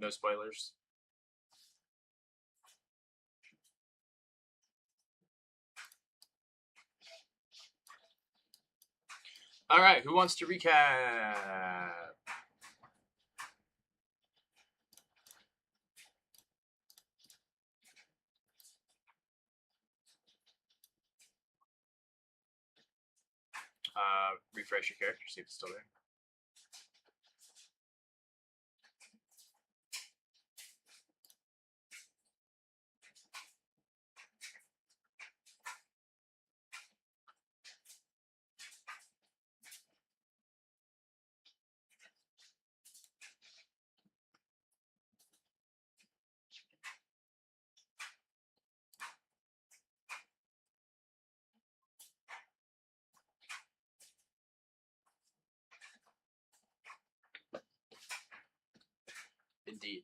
No spoilers. All right, who wants to recap? Refresh your character, see if it's still there. Indeed.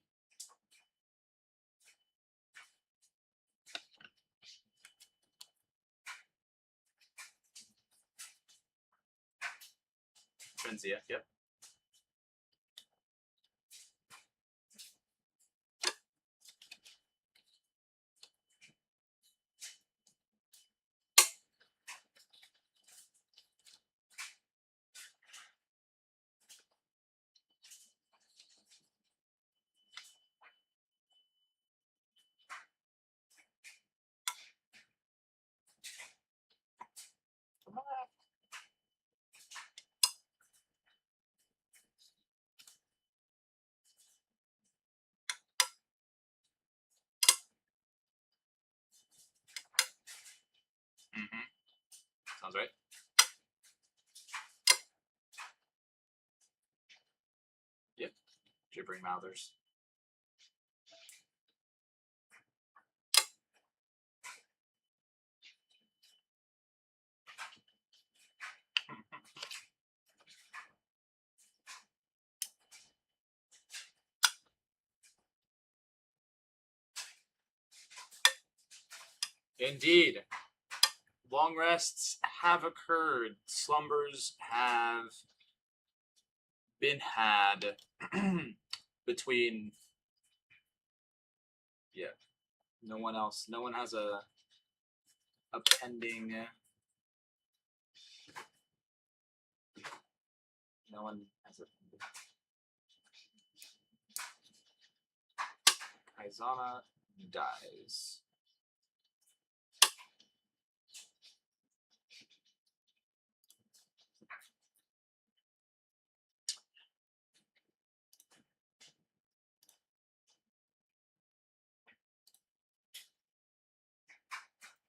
Trenzia, yep. Mm-hmm. Sounds right. Yep. Gibbering mouthers. Indeed. Long rests have occurred. Slumbers have been had between. Yeah. No one else. No one has a pending. No one has a. Kaizana dies.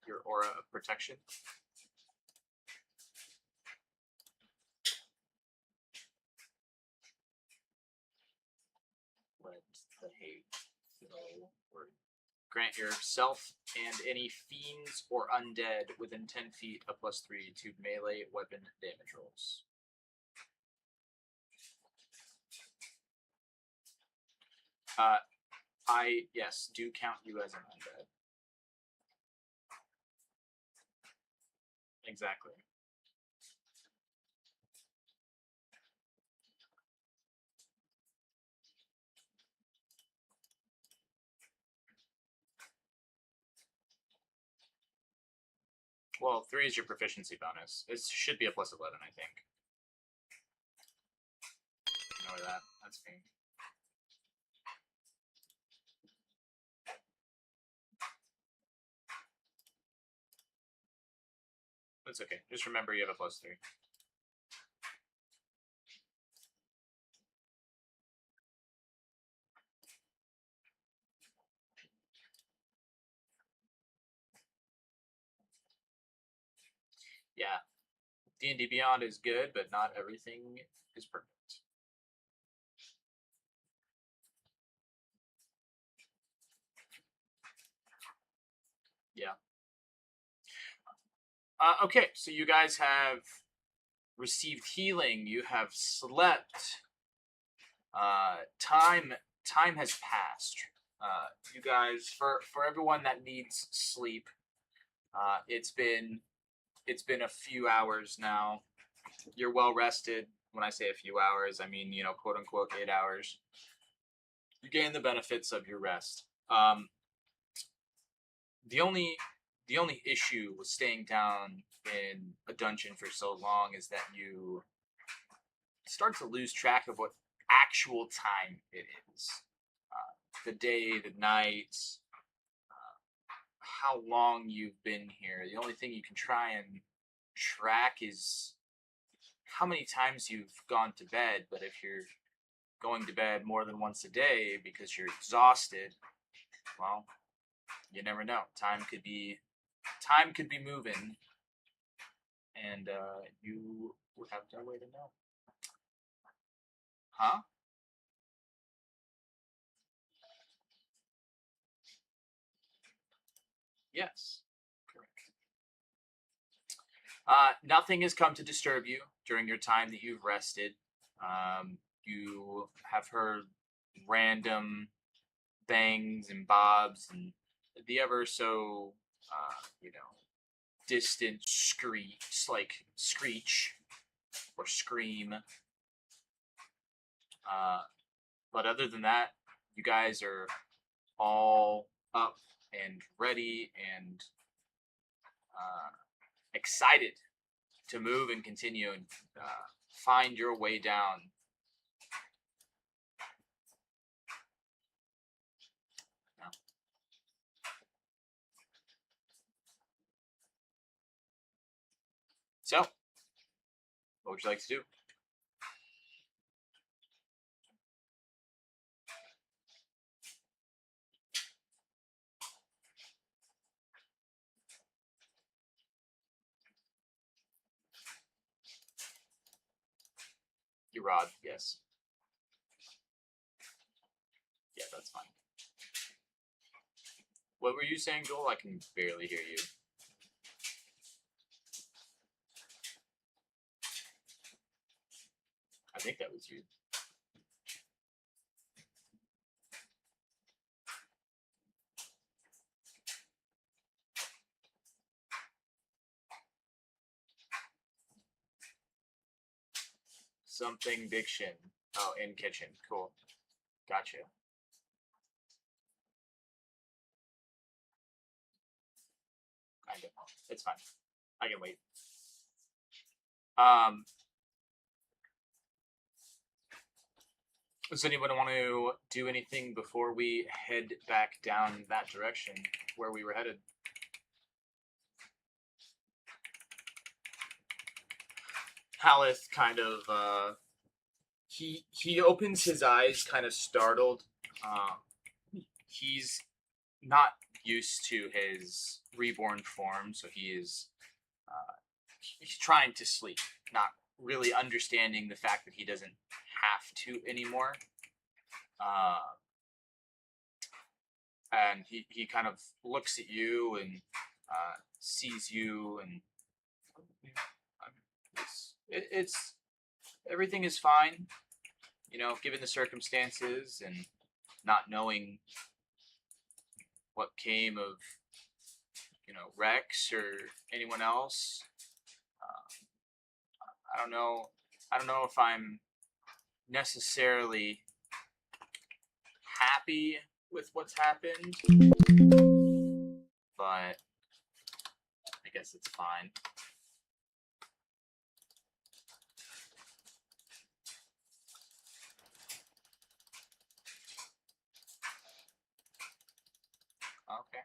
Your aura of protection. Let the hate flow. Grant yourself and any fiends or undead within 10 feet a +3 to melee weapon damage rolls. Yes, do count you as an undead. Exactly. Well, 3 is your proficiency bonus. It should be a +11, I think. Ignore that. That's me. That's okay. Just remember you have a +3. Yeah. D&D Beyond is good, but not everything is perfect. Yeah. Okay, so you guys have received healing. You have slept. Time has passed. You guys, for everyone that needs sleep, it's been a few hours now. You're well rested. When I say a few hours, I mean, quote unquote 8 hours. You gain the benefits of your rest. The only issue with staying down in a dungeon for so long is that you start to lose track of what actual time it is. The day, the night, how long you've been here. The only thing you can try and track is how many times you've gone to bed, but if you're going to bed more than once a day because you're exhausted, well, you never know. Time could be moving, and you would have no way to know. Huh? Yes. Correct. Nothing has come to disturb you during your time that you've rested. You have heard random bangs and bobs and the ever so, distant screech, like screech or scream. But other than that, you guys are all up and ready and excited to move and continue and find your way down. So, what would you like to do? Your rod, yes. Yeah, that's fine. What were you saying, Joel? I can barely hear you. I think that was you. Something diction. Oh, in kitchen. Cool. Gotcha. Kind of. It's fine. I can wait. Does anyone want to do anything before we head back down that direction where we were headed? Haleth kind of he opens his eyes kind of startled. He's not used to his reborn form, so he's trying to sleep, not really understanding the fact that he doesn't have to anymore. And he kind of looks at you and sees you, and it's everything is fine, given the circumstances and not knowing what came of Rex or anyone else. I don't know if I'm necessarily happy with what's happened, but I guess it's fine. Okay.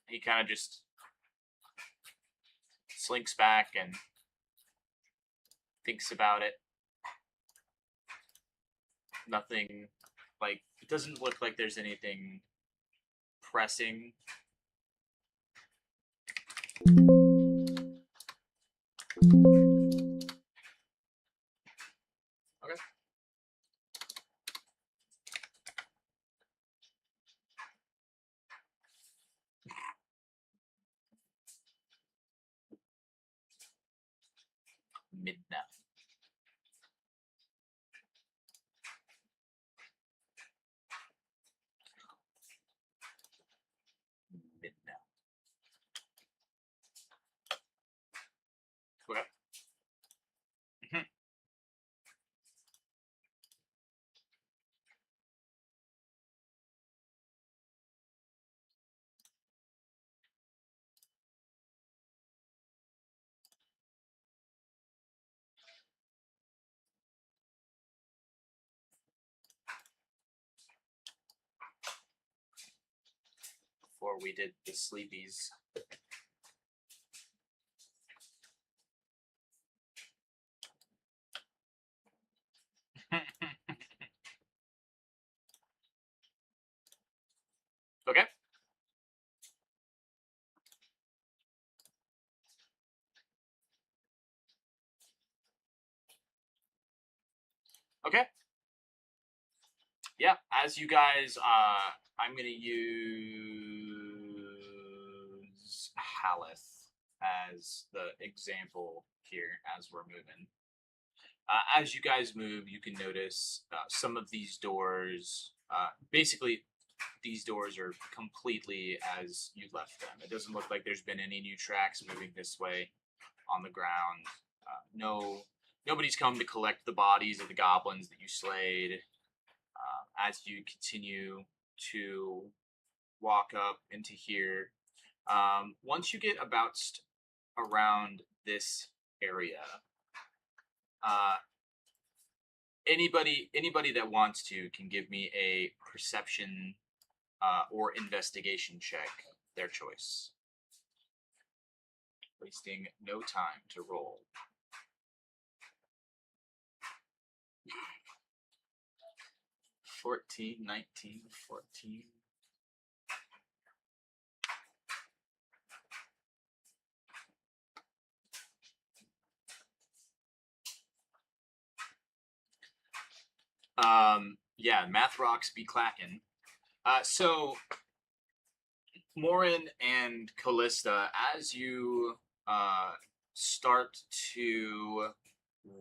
He kind of just slinks back and thinks about it. Nothing, like, it doesn't look like there's anything pressing. Okay. Midnight. Okay. before we did the sleepies. Okay. Okay. Yeah, as you guys, I'm gonna use Haleth as the example here as we're moving. As you guys move, you can notice some of these doors. Basically, these doors are completely as you left them. It doesn't look like there's been any new tracks moving this way on the ground. Nobody's come to collect the bodies of the goblins that you slayed. As you continue to walk up into here, once you get about around this area, anybody that wants to can give me a perception or investigation check, their choice. Wasting no time to roll. 14, 19, 14. Yeah, math rocks be clacking. So Morin and Callista, as you start to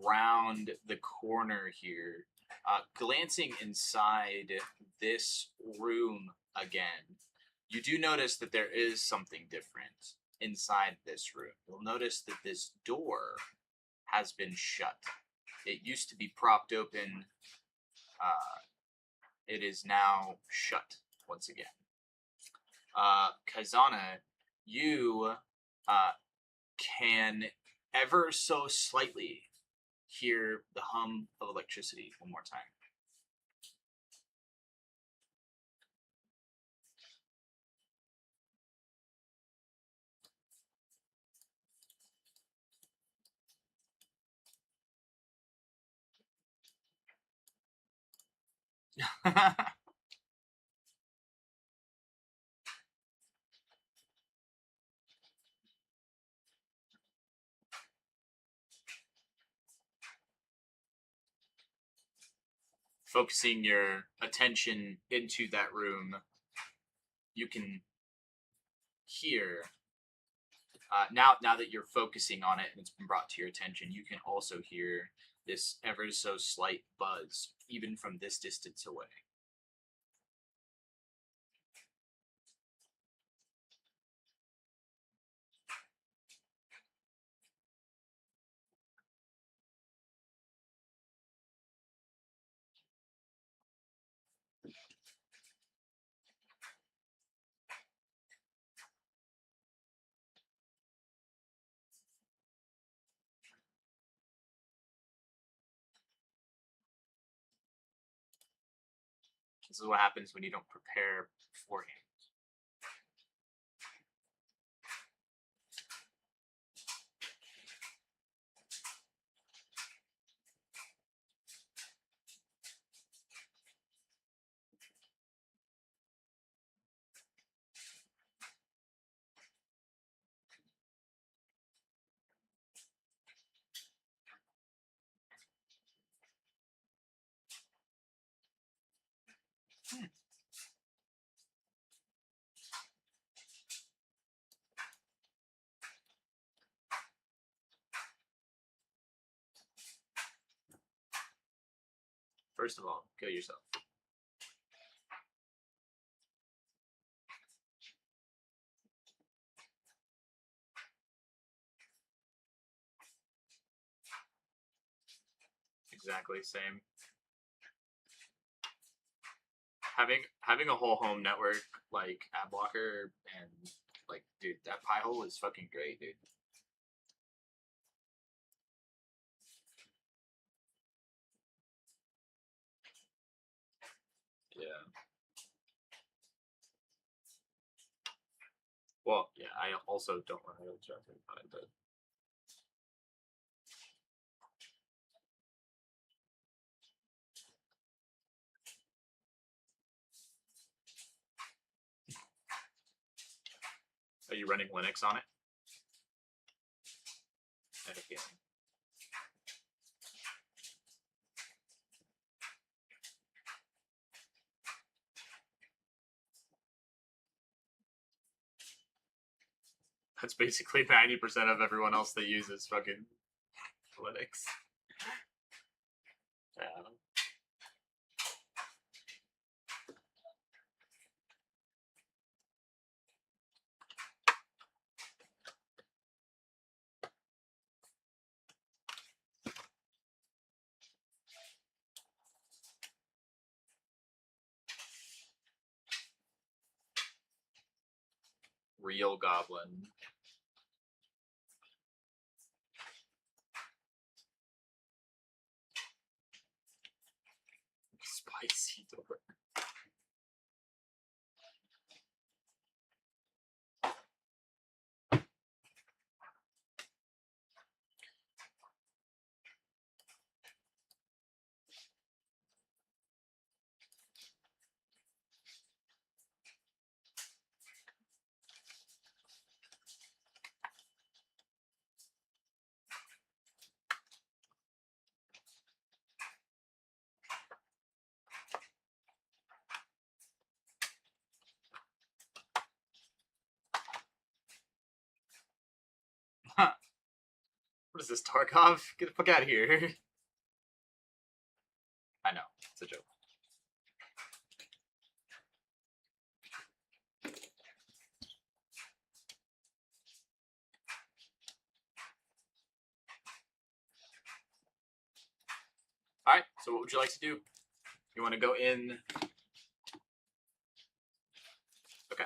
round the corner here, glancing inside this room again, you do notice that there is something different inside this room. You'll notice that this door has been shut. It used to be propped open. It is now shut once again. Kazana, you can ever so slightly hear the hum of electricity one more time. Focusing your attention into that room, you can hear now that you're focusing on it and it's been brought to your attention, you can also hear this ever so slight buzz even from this distance away. This is what happens when you don't prepare beforehand. First of all, kill yourself. Exactly, same. Having a whole home network like AdBlocker and like, dude, that pie hole is fucking great, dude. Yeah. Well, yeah, I also don't want to jump in on it, but are you running Linux on it? Okay. That's basically 90% of everyone else that uses fucking Linux. Yeah. Real goblin. Spicy door. Huh. What is this, Tarkov? Get the fuck out of here. I know, it's a joke. Alright, so what would you like to do? You want to go in? Okay.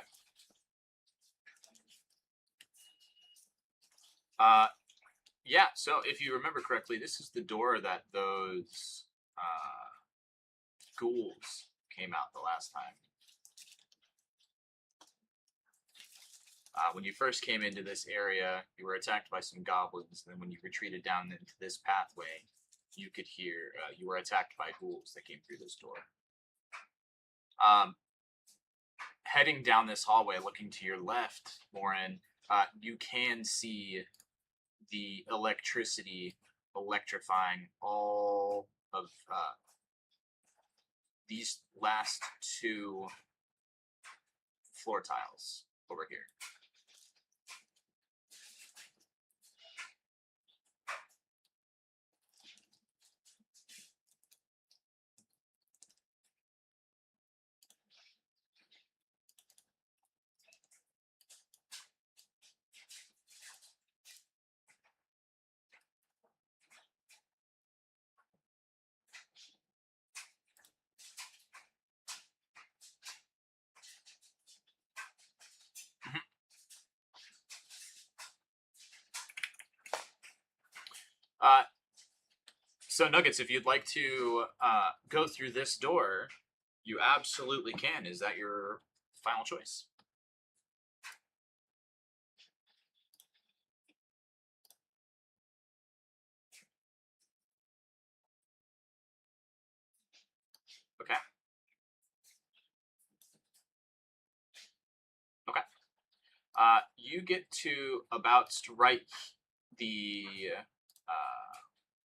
Yeah, so if you remember correctly, this is the door that those ghouls came out the last time. When you first came into this area, you were attacked by some goblins, and then when you retreated down into this pathway, you could hear you were attacked by ghouls that came through this door. Heading down this hallway, looking to your left, Lauren, you can see the electricity electrifying all of these last two floor tiles over here. So Nuggets, if you'd like to go through this door, you absolutely can. Is that your final choice? Okay. Okay. You get to about right the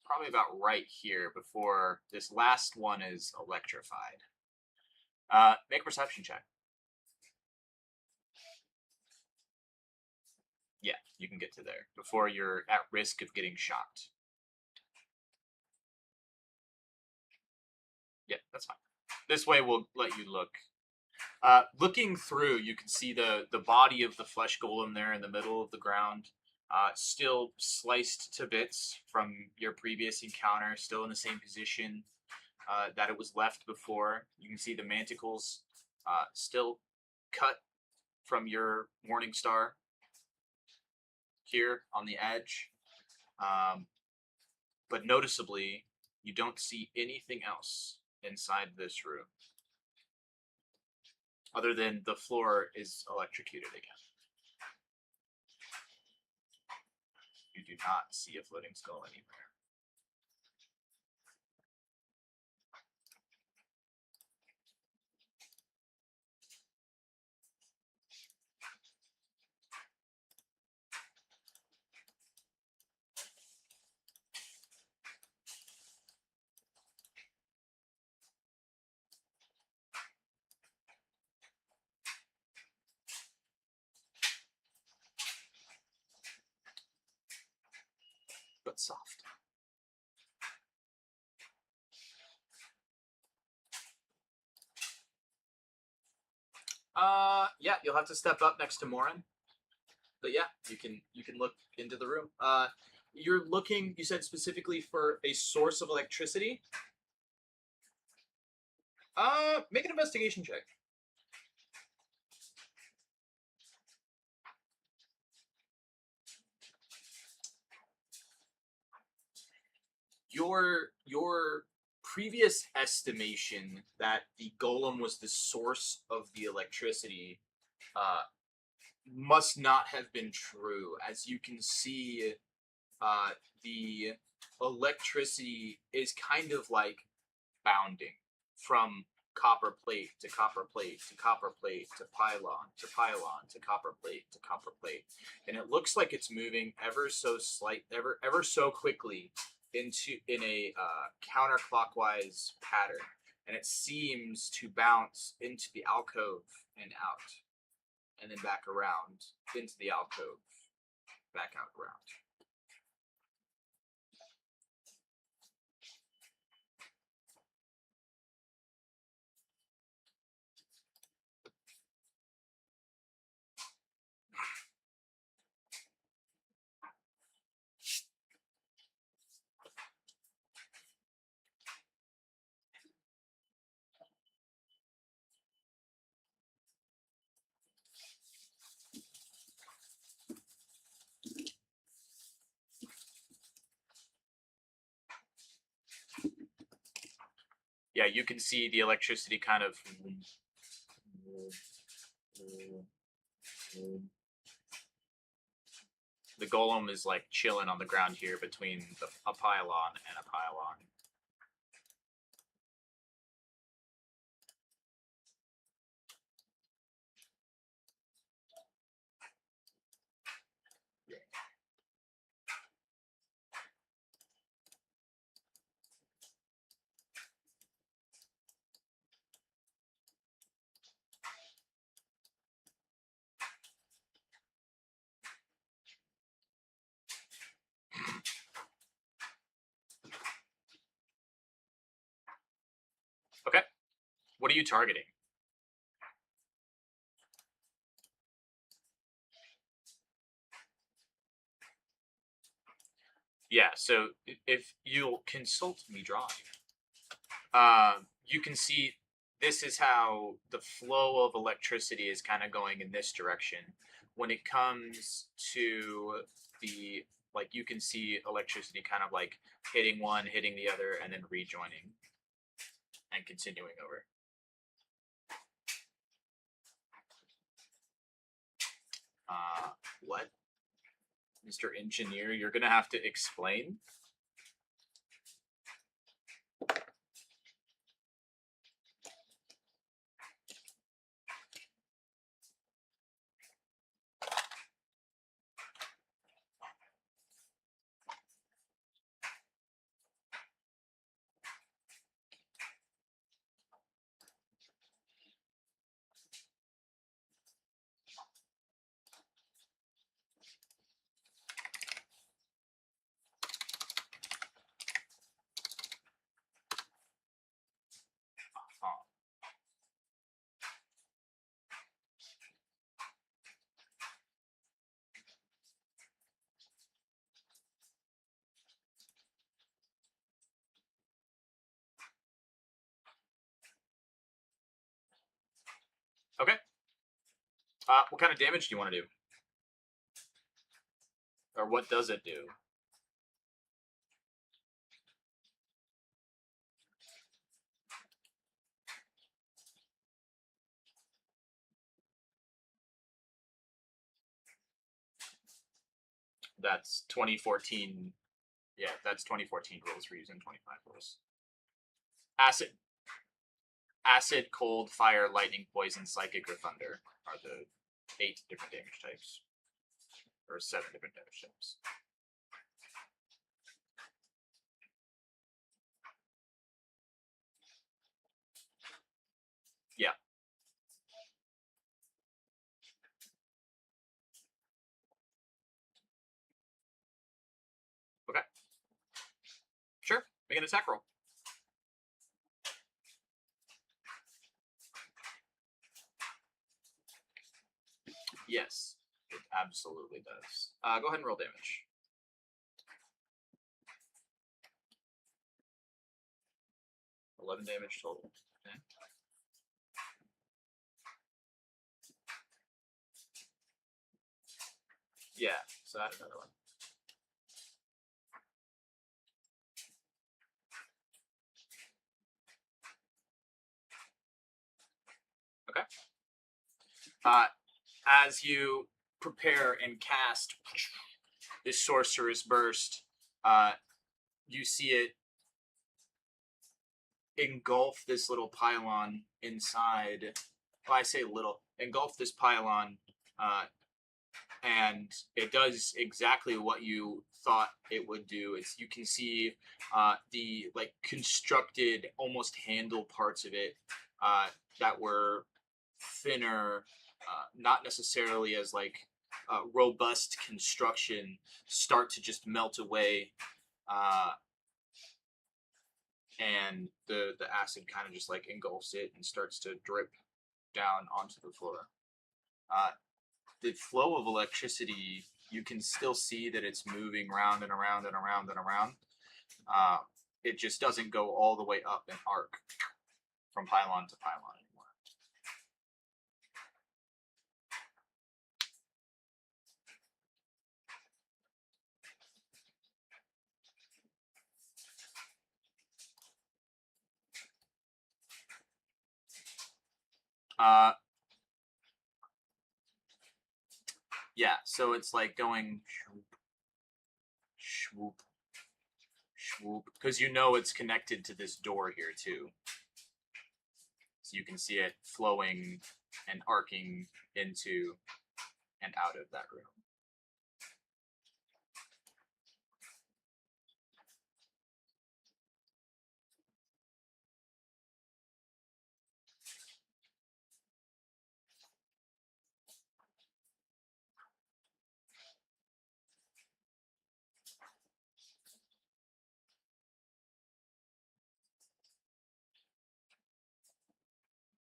probably about right here before this last one is electrified. Make a perception check. Yeah, you can get to there before you're at risk of getting shocked. Yeah, that's fine. This way we'll let you look. Looking through, you can see the body of the flesh golem there in the middle of the ground, still sliced to bits from your previous encounter, still in the same position that it was left before. You can see the manticles still cut from your morning star here on the edge. But noticeably, you don't see anything else inside this room other than the floor is electrocuted again. do not see a floating skull anywhere. But soft. Yeah, you'll have to step up next to Morin. But yeah, you can look into the room. You're looking, you said specifically for a source of electricity. Make an investigation check. Your previous estimation that the golem was the source of the electricity must not have been true. As you can see, the electricity is kind of like bounding from copper plate to copper plate to copper plate to pylon to pylon to copper plate to copper plate, and it looks like it's moving ever so quickly in a counterclockwise pattern, and it seems to bounce into the alcove and out, and then back around into the alcove, back out around. Yeah, you can see the electricity kind of. The golem is like chilling on the ground here between a pylon and a pylon. Okay, what are you targeting? Yeah, so if you'll consult me drawing, you can see this is how the flow of electricity is kind of going in this direction. When it comes to the, like, you can see electricity kind of like hitting one, hitting the other, and then rejoining and continuing over. What? Mr. Engineer, you're gonna have to explain. Oh. Okay. What kind of damage do you want to do? Or what does it do? That's 2014. Yeah, that's 2014 rules. We're using 25 rules. Acid, cold, fire, lightning, poison, psychic, or thunder are the 8 different damage types, or 7 different damage types. Yeah. Okay. Sure. Make an attack roll. Yes, it absolutely does. Go ahead and roll damage. 11 damage total. Okay. Yeah, so add another one. Okay. As you prepare and cast this sorcerer's burst, you see it engulf this little pylon inside. Well, I say little. Engulf this pylon, and it does exactly what you thought it would do. You can see the like constructed, almost handle parts of it that were thinner, not necessarily as like robust construction, start to just melt away. And the acid kind of just like engulfs it and starts to drip down onto the floor. The flow of electricity, you can still see that it's moving round and around and around and around. It just doesn't go all the way up an arc from pylon to pylon anymore. Yeah, so it's like going swoop, swoop, because you know it's connected to this door here too. So you can see it flowing and arcing into and out of that room.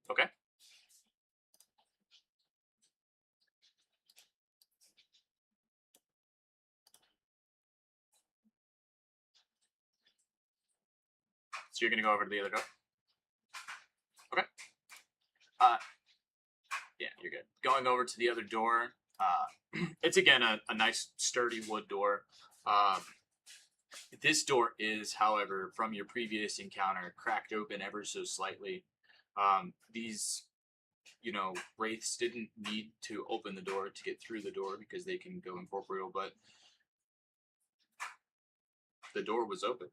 Okay. So you're gonna go over to the other door. Okay. Yeah, you're good. Going over to the other door. It's again a nice sturdy wood door. This door is, however, from your previous encounter, cracked open ever so slightly. These, wraiths didn't need to open the door to get through the door because they can go incorporeal, but the door was open.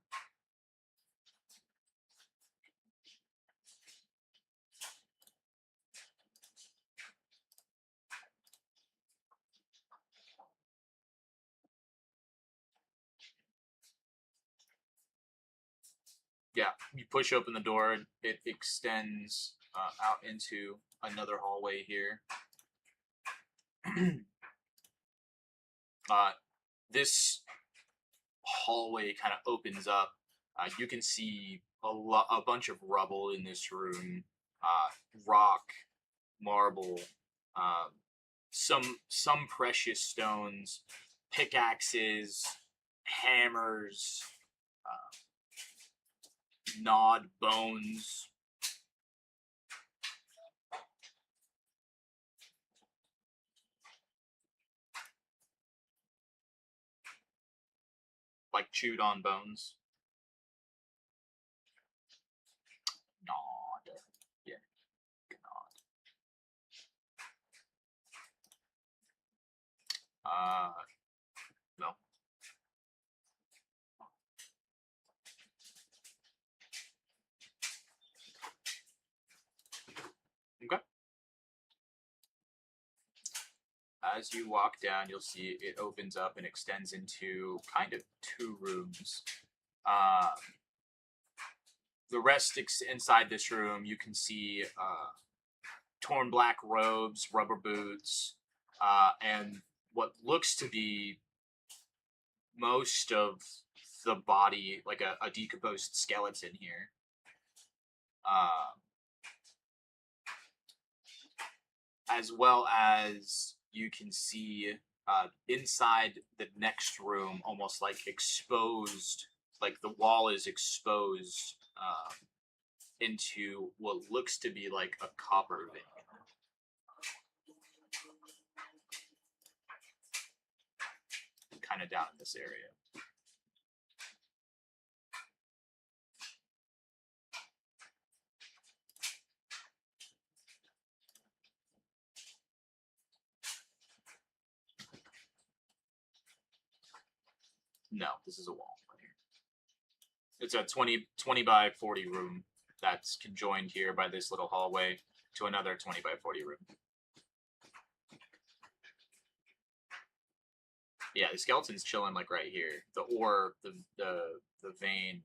Yeah, you push open the door, it extends out into another hallway here. This hallway kind of opens up. You can see a bunch of rubble in this room, rock, marble, some precious stones, pickaxes, hammers, gnawed bones. Like chewed on bones. Gnawed. Yeah, gnawed. No. as you walk down, you'll see it opens up and extends into kind of two rooms. The rest inside this room, you can see torn black robes, rubber boots, and what looks to be most of the body, like a decomposed skeleton here. As well as you can see inside the next room, almost like exposed, like the wall is exposed into what looks to be like a copper vein. Kind of down in this area. No, this is a wall right here. It's a 20 by 40 room that's conjoined here by this little hallway to another 20 by 40 room. Yeah, the skeleton's chilling like right here. The ore, the vein,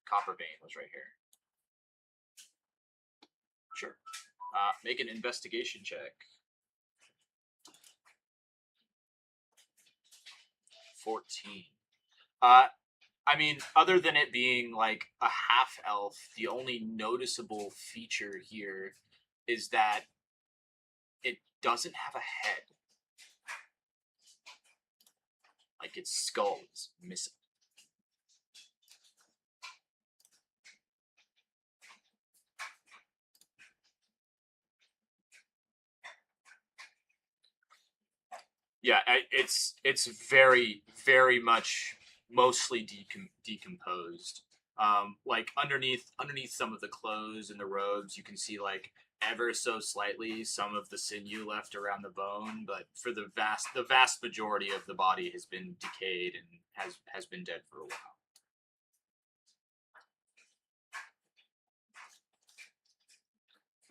copper vein was right here. Sure. Make an investigation check. 14. I mean, other than it being like a half elf, the only noticeable feature here is that it doesn't have a head. Like its skull is missing. Yeah, it's very much mostly decomposed. Like underneath some of the clothes and the robes, you can see like ever so slightly some of the sinew left around the bone, but for the vast majority of the body has been decayed and has been dead for a while.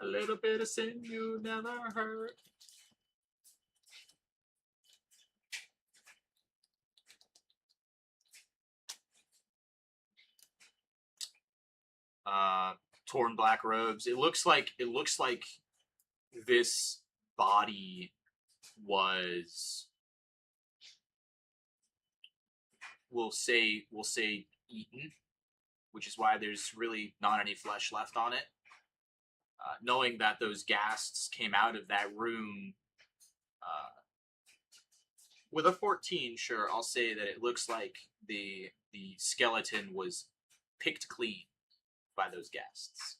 A little bit of sinew never hurt. Torn black robes. It looks like this body was, we'll say eaten, which is why there's really not any flesh left on it. Knowing that those ghasts came out of that room with a 14, sure, I'll say that it looks like the skeleton was picked clean by those ghasts.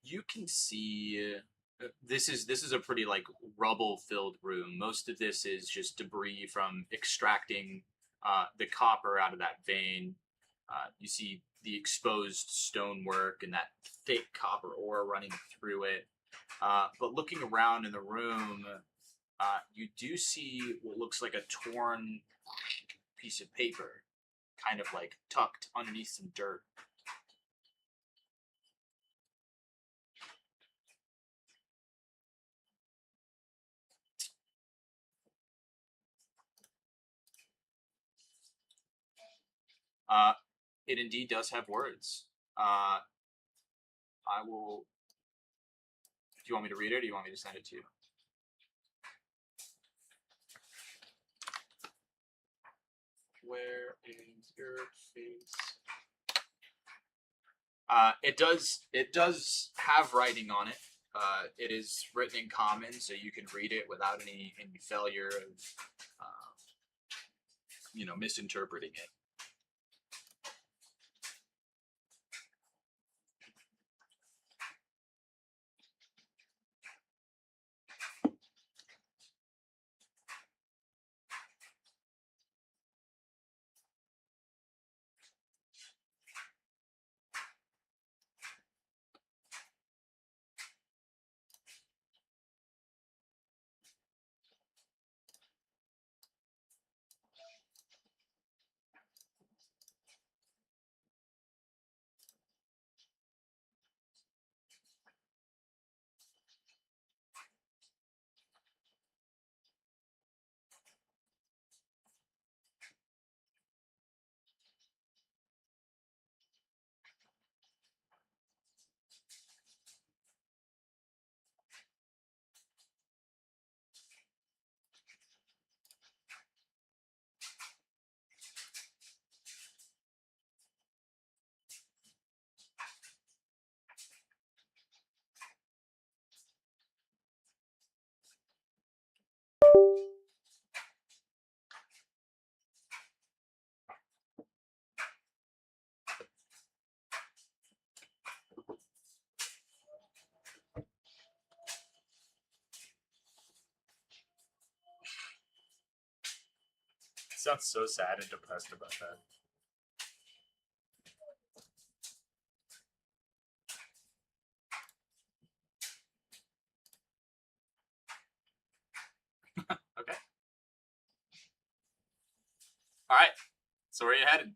You can see this is a pretty like rubble filled room. Most of this is just debris from extracting the copper out of that vein. You see the exposed stonework and that thick copper ore running through it. But looking around in the room, you do see what looks like a torn piece of paper, kind of like tucked underneath some dirt. It indeed does have words. I will. Do you want me to read it, or do you want me to send it to you? Where is your face? It does have writing on it. It is written in common, so you can read it without any failure of, misinterpreting it. sounds so sad and depressed about that. Okay. All right. So where are you headed?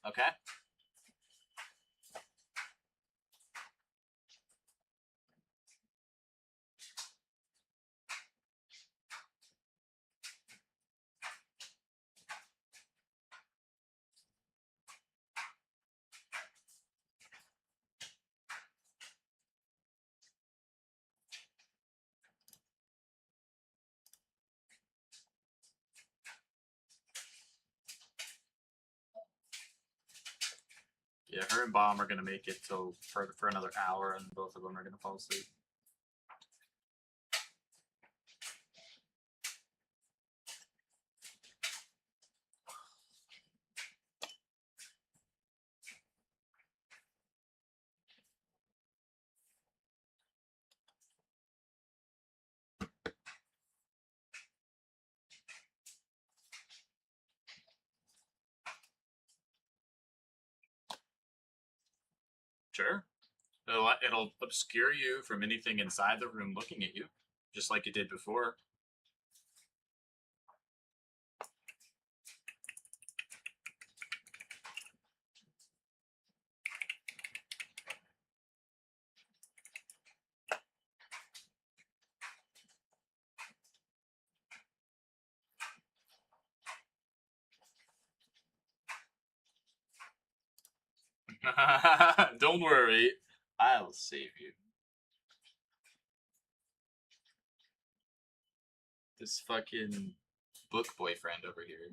Okay. Yeah, her and Bomb are gonna make it till for another hour, and both of them are gonna fall asleep. Sure. It'll obscure you from anything inside the room looking at you, just like it did before. Don't worry, I'll save you. This fucking book boyfriend over here.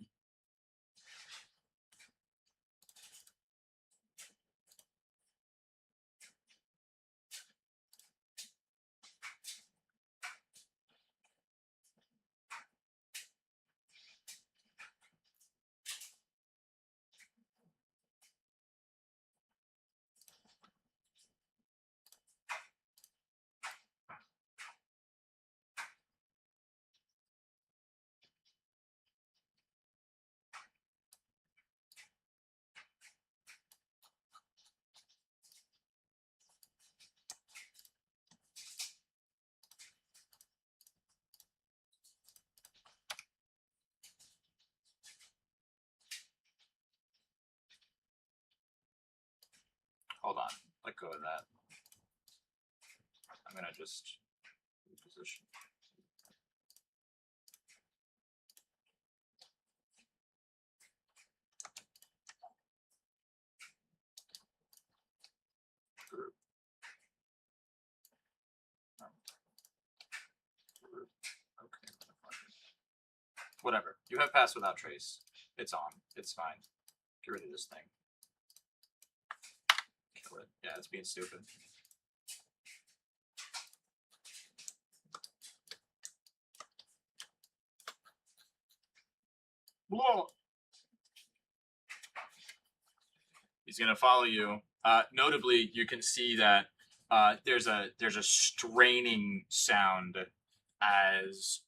Hold on, let go of that. I'm gonna just position. Group. Group. Okay. Whatever. You have pass without trace. It's on. It's fine. Get rid of this thing. Kill it. Yeah, it's being stupid. Whoa. He's gonna follow you. Notably, you can see that there's a straining sound as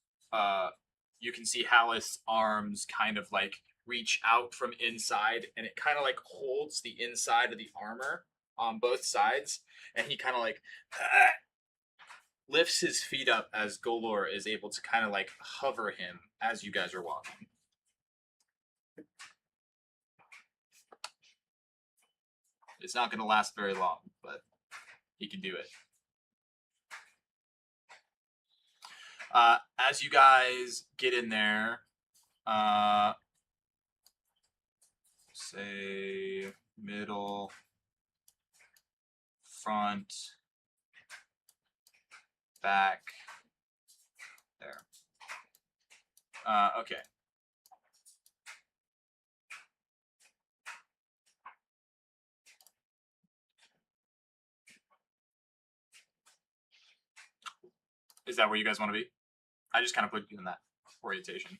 you can see Hallis' arms kind of like reach out from inside, and it kind of like holds the inside of the armor on both sides, and he kind of like lifts his feet up as Golor is able to kind of like hover him as you guys are walking. It's not going to last very long, but he can do it. As you guys get in there, say middle, front, back, there. Okay. Is that where you guys want to be? I just kind of put you in that orientation.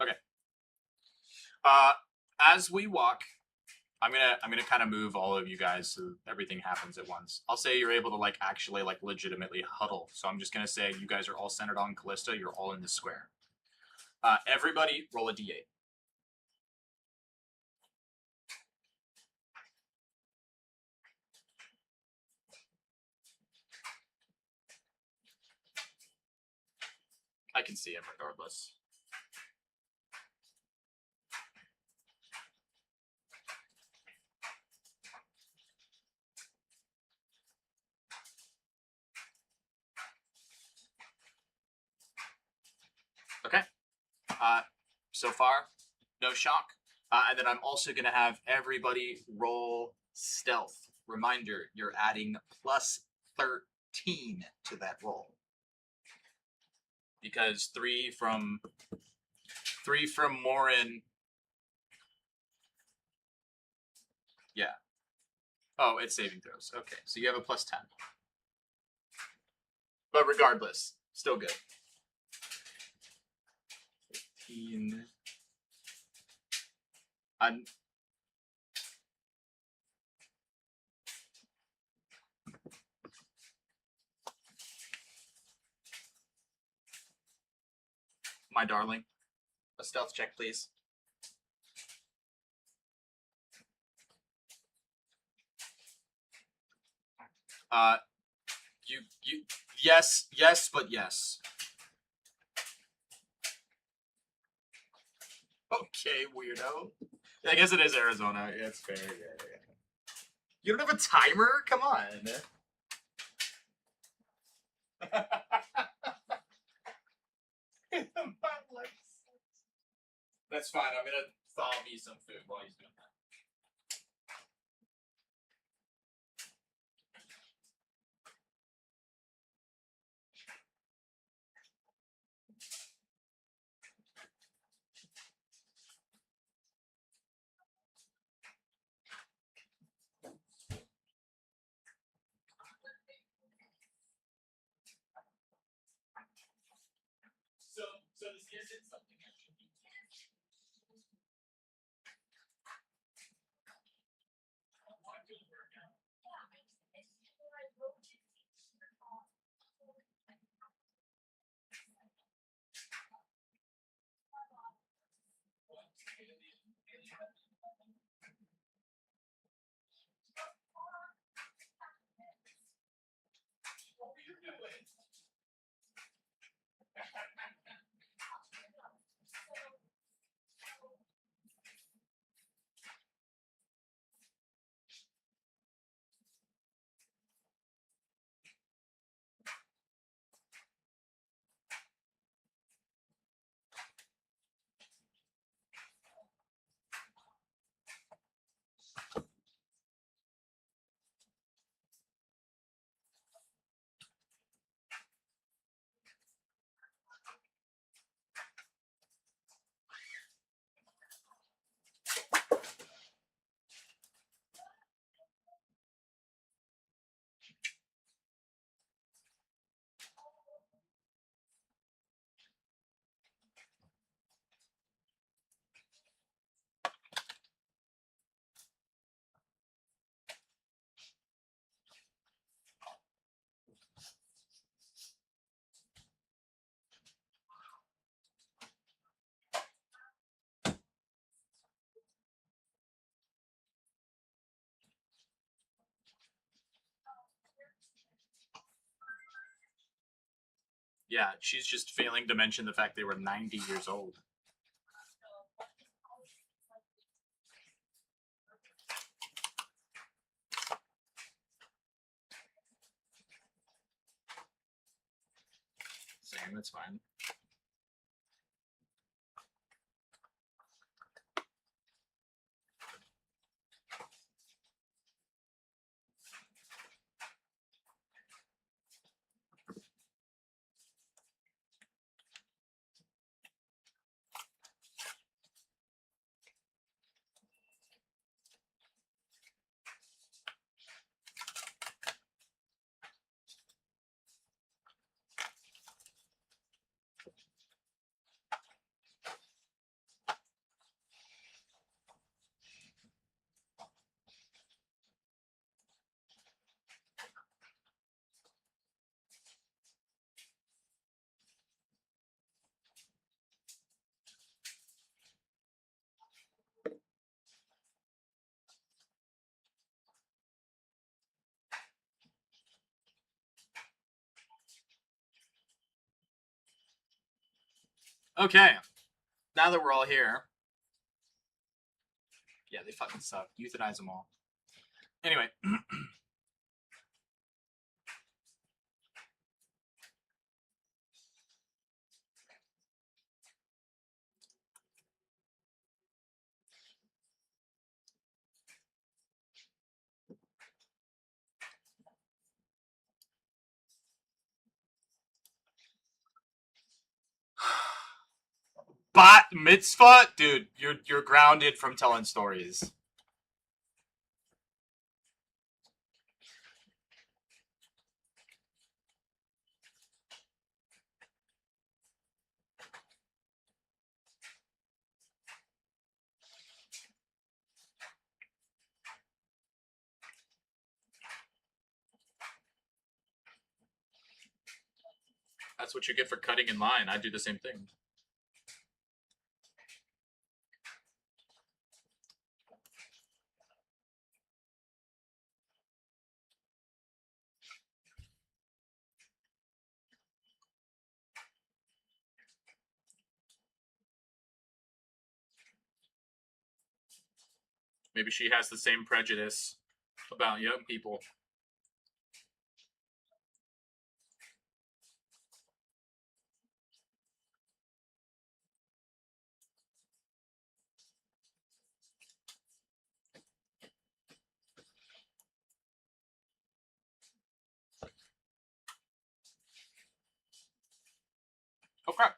Okay. As we walk, I'm gonna kind of move all of you guys so everything happens at once. I'll say you're able to like actually like legitimately huddle. So I'm just gonna say you guys are all centered on Callista. You're all in the square. Everybody roll a d8. I can see him regardless. Okay. So far, no shock. And then I'm also going to have everybody roll stealth. Reminder, you're adding plus 13 to that roll. Because three from Morin. Yeah. Oh, it's saving throws. Okay, so you have a plus 10. But regardless, still good. 15. My darling, a stealth check, please. You yes, but yes. Okay, weirdo. I guess it is Arizona. Yeah, it's fair. Yeah. You don't have a timer? Come on. That's fine. I'm gonna thaw me some food while he's doing that. So this isn't something I should be. Yeah, she's just failing to mention the fact they were 90 years old. Same, that's fine. Okay. Now that we're all here. Yeah, they fucking suck. Euthanize them all. Anyway. Bat mitzvah? Dude, you're grounded from telling stories. That's what you get for cutting in line. I do the same thing. Maybe she has the same prejudice about young people. Okay.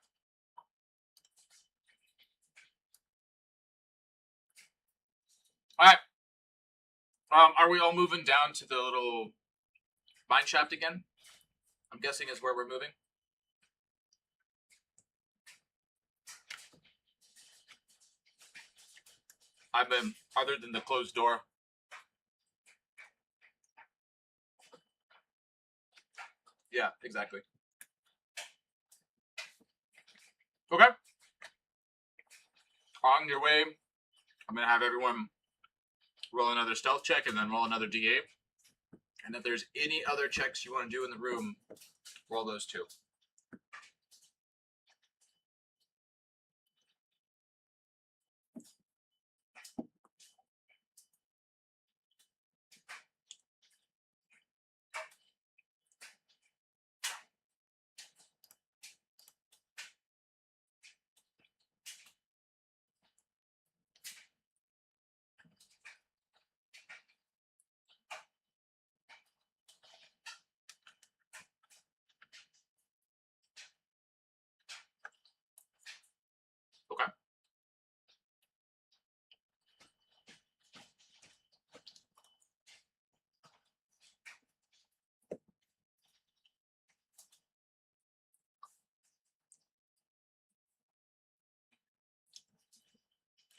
All right. Are we all moving down to the little mine shaft again? I'm guessing is where we're moving. I've been, other than the closed door. Yeah, exactly. Okay. On your way, I'm going to have everyone roll another stealth check and then roll another D8. And if there's any other checks you want to do in the room, roll those too. Okay.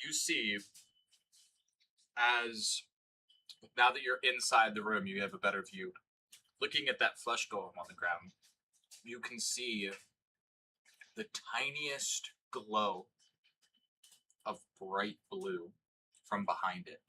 You see, as now that you're inside the room, you have a better view. Looking at that flesh golem on the ground, you can see the tiniest glow of bright blue from behind it.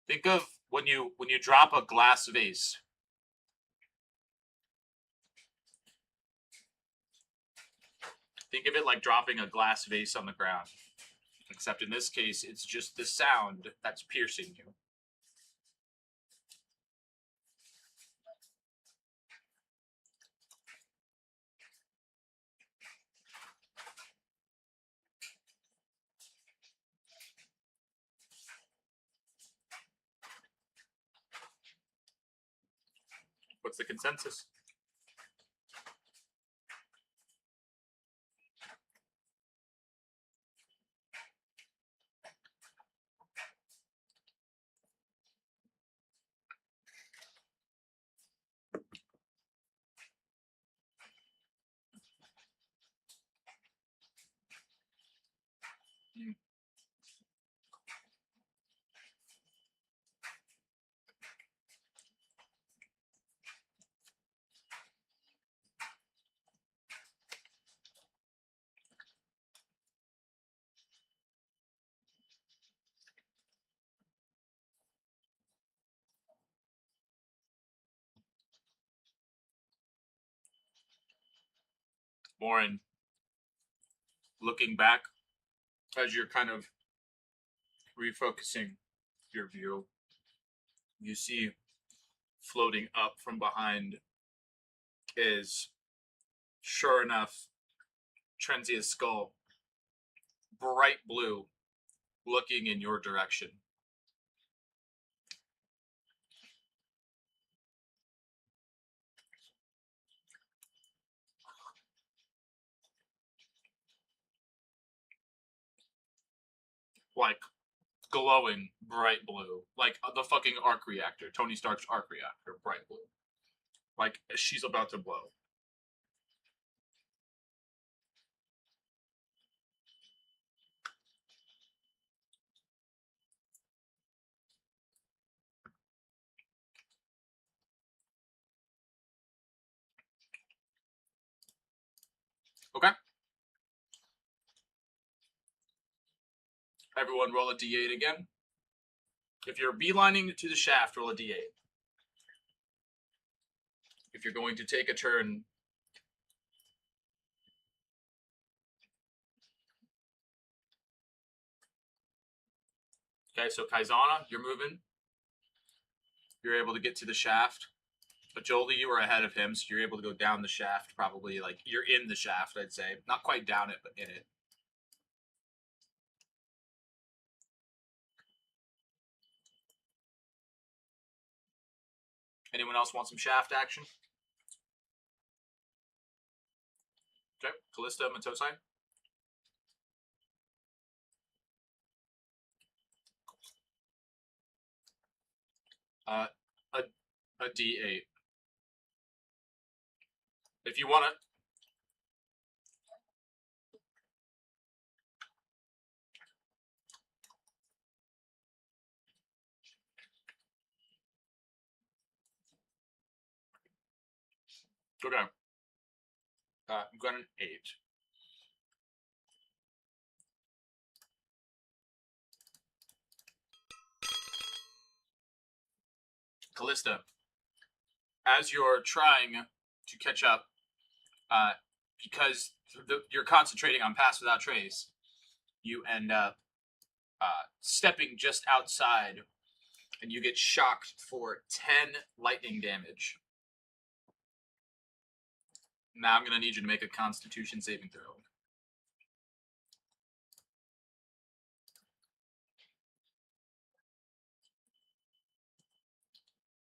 Think of when you drop a glass vase. Think of it like dropping a glass vase on the ground. Except in this case, it's just the sound that's piercing you. What's the consensus? Warren, looking back as you're kind of refocusing your view, you see floating up from behind is, sure enough, Trenzia's skull, bright blue, looking in your direction. Like, glowing bright blue. Like the fucking arc reactor. Tony Stark's arc reactor, bright blue. Like, she's about to blow. Okay? Everyone roll a d8 again. If you're beelining to the shaft, roll a d8. If you're going to take a turn, okay, so Kaizana, you're moving. You're able to get to the shaft. But Jolie, you were ahead of him, so you're able to go down the shaft, probably. Like, you're in the shaft, I'd say. Not quite down it, but in it. Anyone else want some shaft action? Okay, Callista, Matosai. A D8. If you want to. Okay. You got an 8. Callista, as you're trying to catch up, because you're concentrating on Pass Without Trace, you end up stepping just outside, and you get shocked for 10 lightning damage. Now I'm going to need you to make a Constitution saving throw.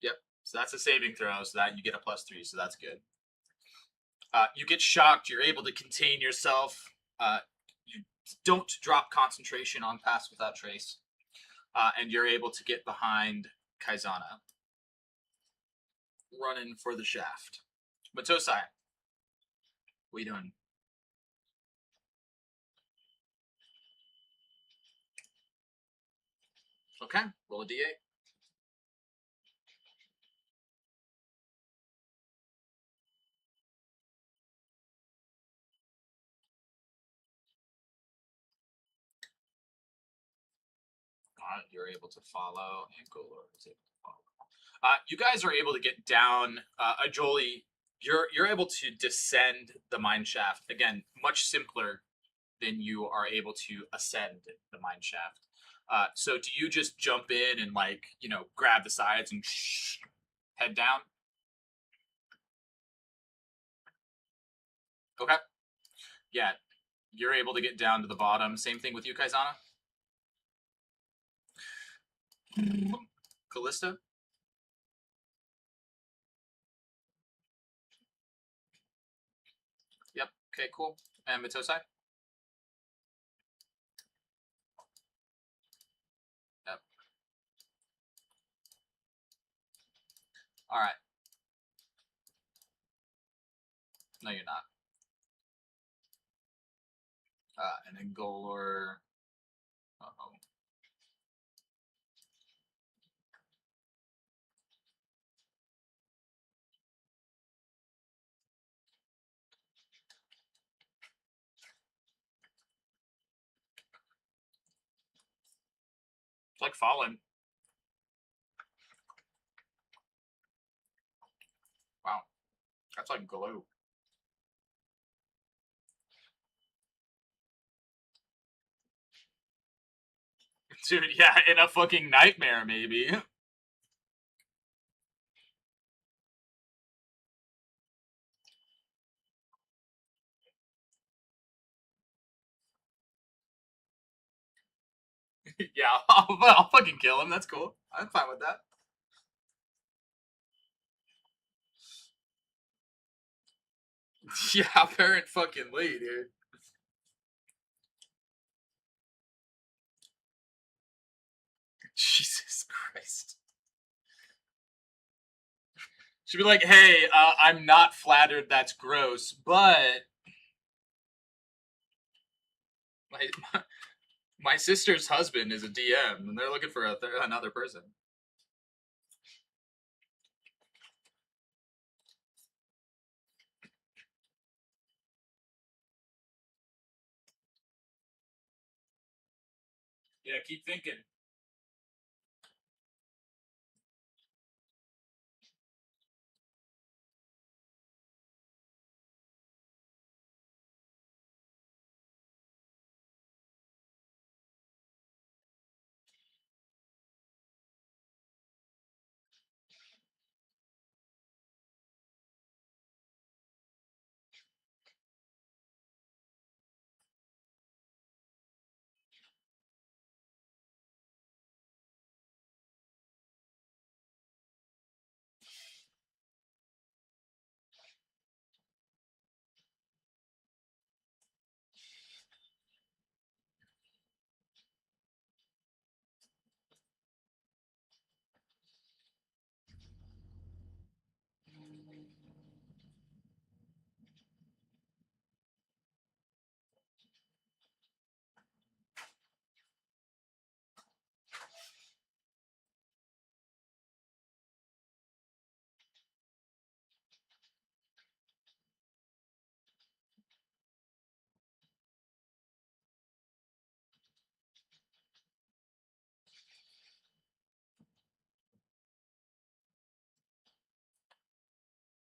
Yep, so that's a saving throw, so that you get a +3, so that's good. You get shocked, you're able to contain yourself. You don't drop concentration on Pass Without Trace. And you're able to get behind Kaizana. Running for the shaft. Matosai, what are you doing? Okay, roll a d8. You're able to follow, and Golor is able to follow. You guys are able to get down. Ajoli, you're able to descend the mine shaft. Again, much simpler then you are able to ascend the mine shaft. So do you just jump in and like grab the sides and head down? Okay. Yeah, you're able to get down to the bottom. Same thing with you, Kaizana. Callista. Yep. Okay. Cool. And Mitosai. Yep. All right. No, you're not. And then Golor. Uh-oh. It's like falling. Wow. That's like glue. Dude, yeah, in a fucking nightmare, maybe. Yeah, I'll fucking kill him. That's cool. I'm fine with that. Yeah, apparent fucking Lee, dude. Jesus Christ. She'd be like, hey, I'm not flattered, that's gross, but my, my sister's husband is a DM, and they're looking for another person. Yeah, keep thinking.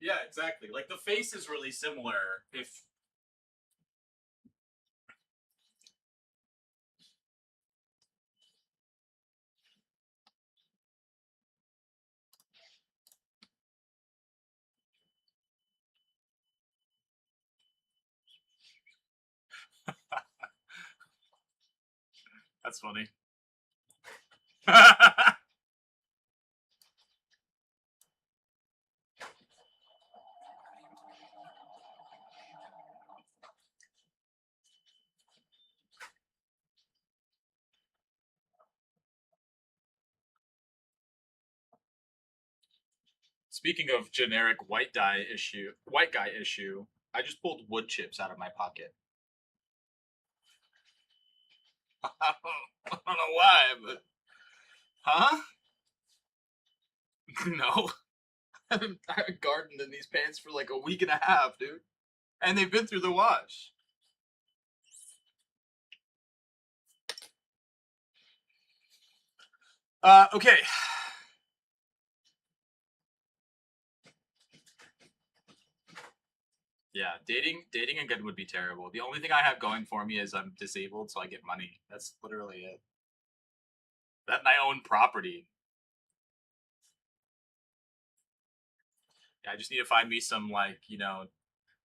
Yeah, exactly. Like the face is really similar. If that's funny. Speaking of generic white guy issue, I just pulled wood chips out of my pocket. I don't know why, but huh? No, I haven't gardened in these pants for like a week and a half, dude, and they've been through the wash. Okay. Yeah, dating again would be terrible. The only thing I have going for me is I'm disabled, so I get money. That's literally it. That and I own property. Yeah, I just need to find me some like,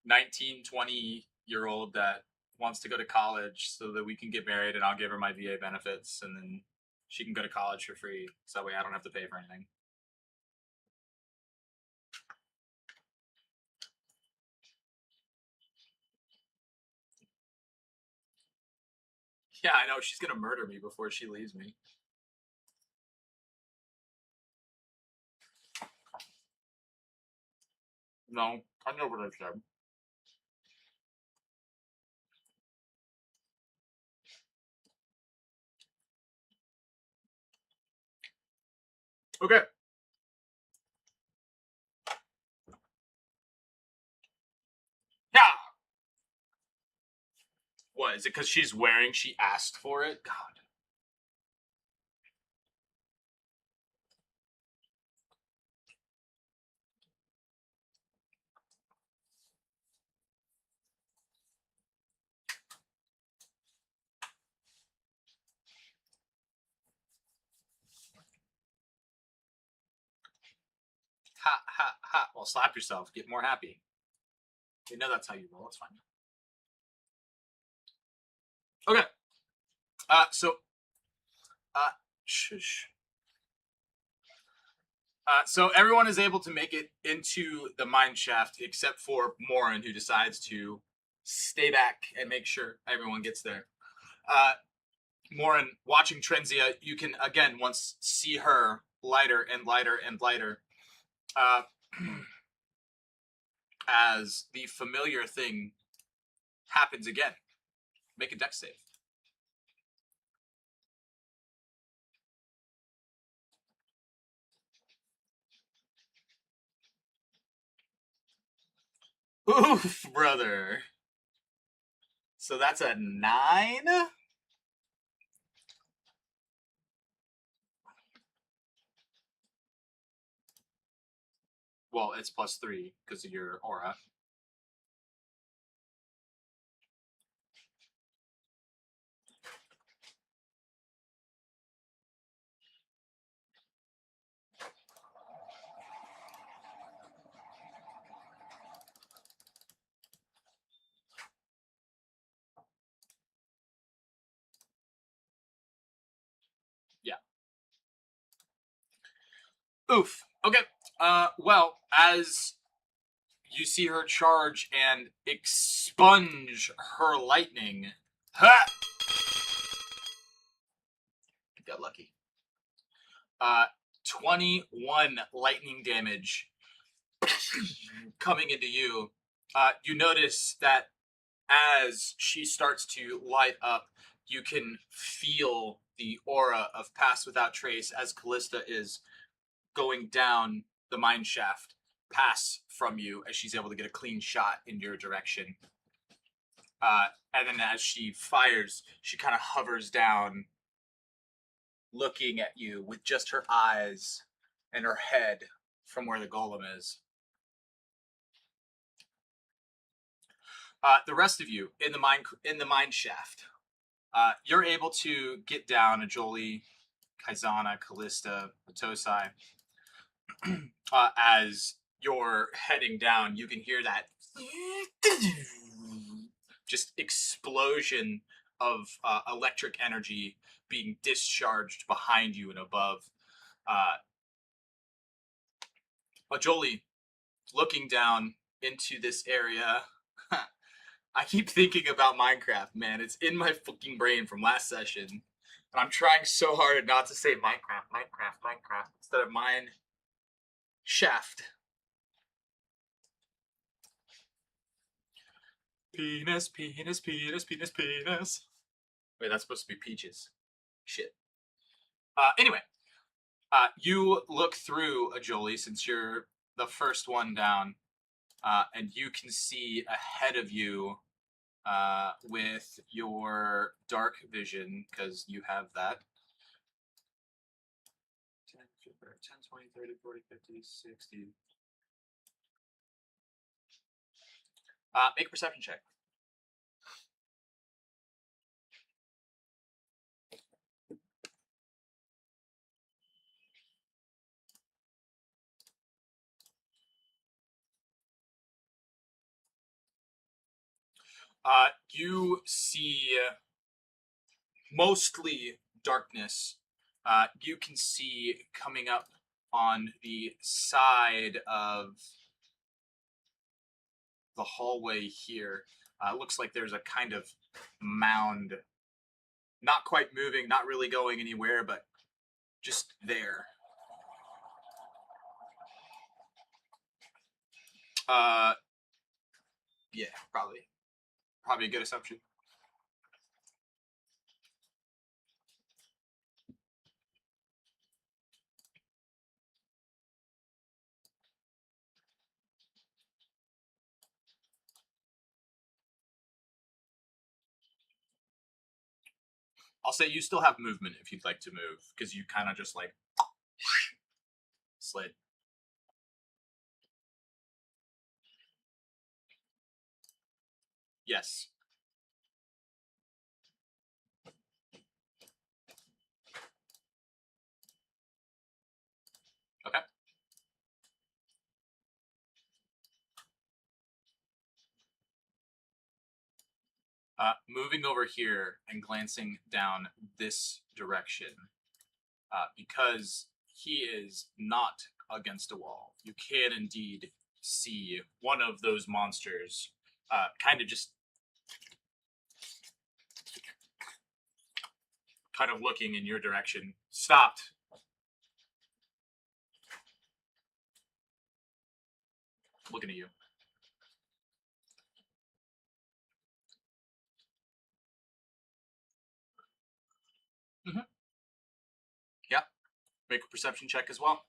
19, 20-year old that wants to go to college so that we can get married and I'll give her my VA benefits and then she can go to college for free. So that way I don't have to pay for anything. Yeah, I know. She's going to murder me before she leaves me. No, I know what I said. Okay. Yeah. What is it? Because she's wearing? She asked for it. God. Ha ha ha. Well, slap yourself. Get more happy. You know that's how you roll. It's fine. Okay. So, uh, shush. So everyone is able to make it into the mine shaft except for Morin, who decides to stay back and make sure everyone gets there. Uh, Morin, watching Trenzia, you can again once see her lighter and lighter and lighter uh, as the familiar thing happens again. Make a dex save. Oof, brother. So that's a 9? Well, it's +3 because of your aura. Yeah. Oof. Okay. Well, as you see her charge and expunge her lightning. Ha! Got lucky. 21 lightning damage coming into you. You notice that as she starts to light up, you can feel the aura of Pass Without Trace as Callista is going down the mine shaft pass from you as she's able to get a clean shot in your direction. And then as she fires, she kind of hovers down, looking at you with just her eyes and her head from where the golem is. The rest of you in the mine shaft, you're able to get down Ajoli, Kaizana, Callista, Atosai. As you're heading down, you can hear that just explosion of electric energy being discharged behind you and above. Ajoli, looking down into this area. I keep thinking about Minecraft, man. It's in my fucking brain from last session. And I'm trying so hard not to say Minecraft instead of mine shaft. Penis, penis, penis, penis, penis. Wait, that's supposed to be peaches. Shit. Anyway, you look through Ajoli since you're the first one down, and you can see ahead of you with your dark vision, because you have that. 10, 20, 30, 40, 50, 60. Make a perception check. You see mostly darkness. You can see coming up on the side of the hallway here. Looks like there's a kind of mound, not quite moving, not really going anywhere, but just there. Yeah, probably a good assumption. I'll say you still have movement if you'd like to move, because you kind of just like slid. Yes. Okay. Moving over here and glancing down this direction, because he is not against a wall, you can indeed see one of those monsters kind of just kind of looking in your direction, stopped. Looking at you. Mm-hmm. Yeah. Make a perception check as well.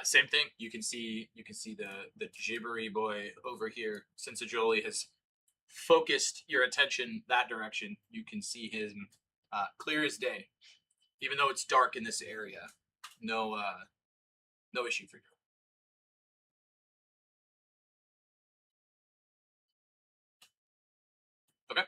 Same thing. You can see the gibbery boy over here. Since Ajoli has focused your attention that direction, you can see him clear as day. Even though it's dark in this area, no issue for you. Okay.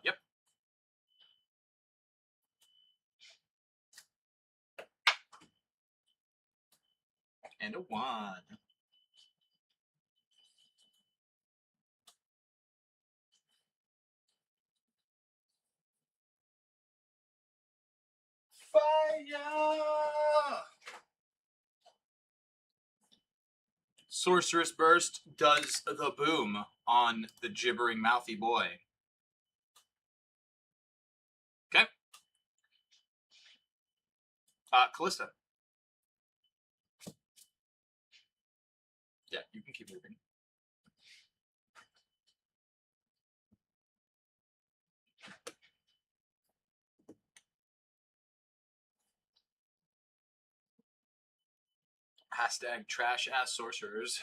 Yep. And a 1. Fire! Sorceress Burst does the boom on the gibbering mouthy boy. Okay. Callista. Yeah, you can keep moving. Hashtag trash ass sorcerers.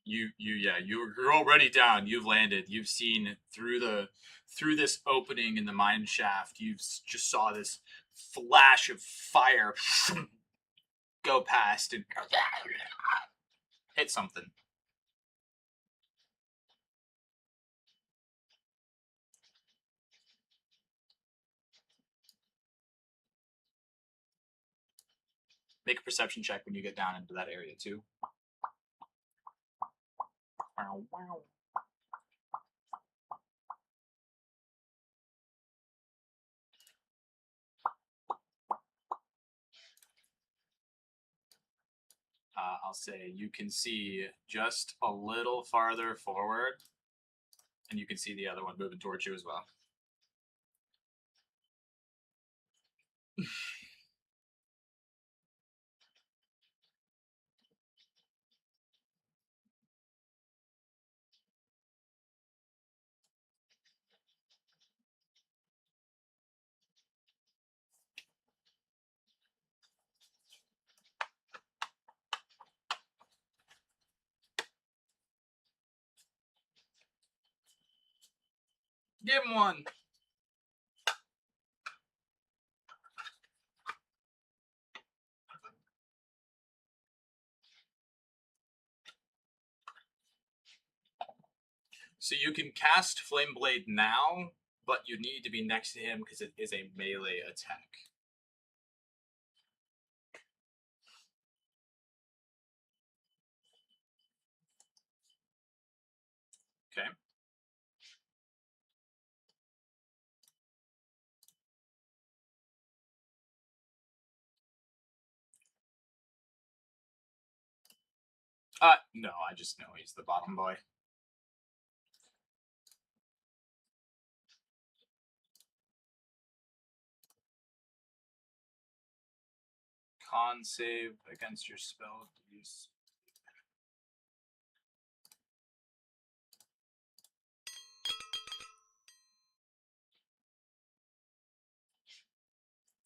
You're already down. You've landed. You've seen through this opening in the mine shaft. You just saw this flash of fire go past and hit something. Make a perception check when you get down into that area too. Wow, wow. I'll say you can see just a little farther forward, and you can see the other one moving towards you as well. Give him one. So you can cast Flame Blade now, but you need to be next to him because it is a melee attack. Okay. No, I just know he's the bottom boy. Con save against your spell use.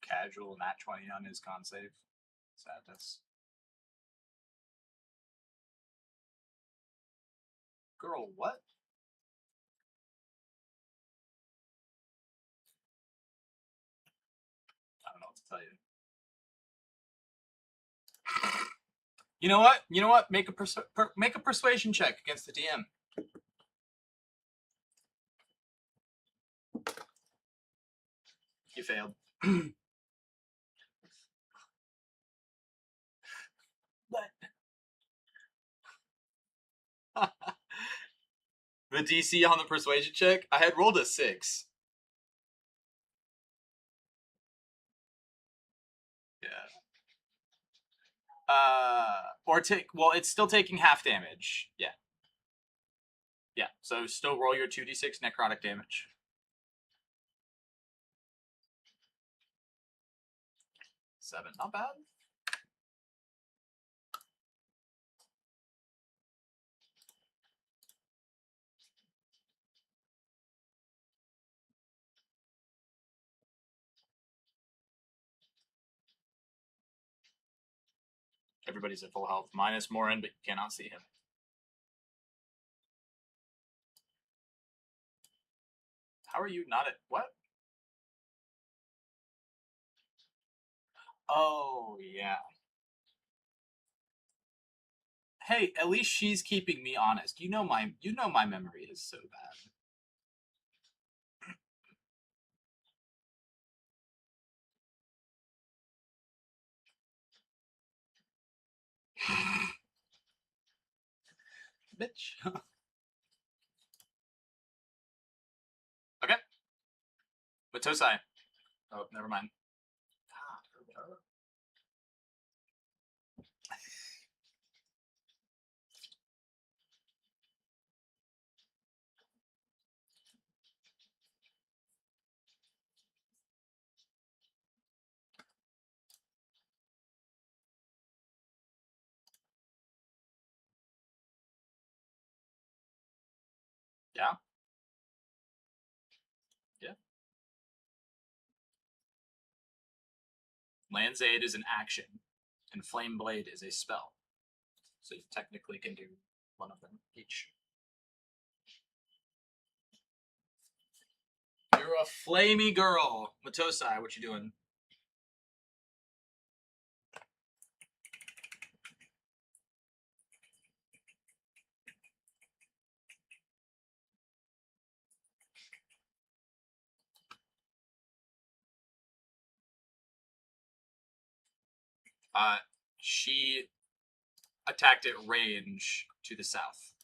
Casual nat 20 on his con save. Sadness. Girl, what? I don't know what to tell you. You know what? You know what? Make a persuasion check against the DM. You failed. But the DC on the persuasion check, I had rolled a 6. Yeah. Well, it's still taking half damage. Yeah. Yeah. So still roll your 2d6 necrotic damage. 7, not bad. Everybody's at full health, minus Morin, but you cannot see him. How are you not at what? Oh yeah. Hey, at least she's keeping me honest. You know my memory is so bad. Bitch. Okay. But Tosai. Oh, never mind. Yeah. Yeah. Land's Aid is an action, and Flame Blade is a spell. So you technically can do one of them each. You're a flamey girl. Matosai, what you doing? She attacked at range to the south.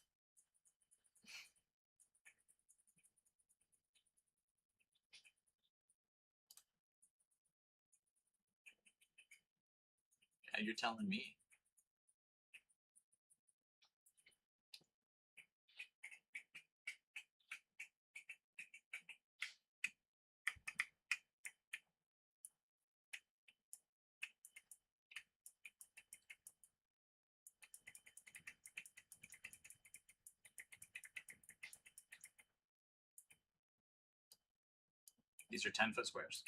Yeah, you're telling me. These are 10-foot squares.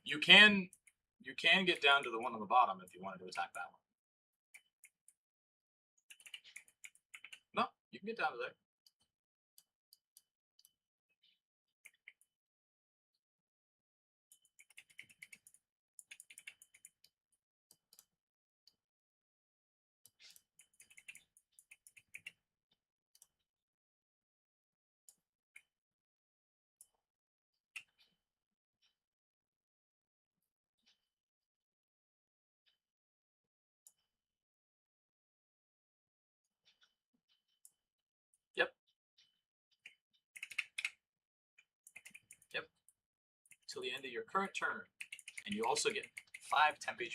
You can get down to the one on the bottom if you wanted to attack that one. can get down to there. Yep. Yep. Till the end of your current turn. And you also get 5 temp HP.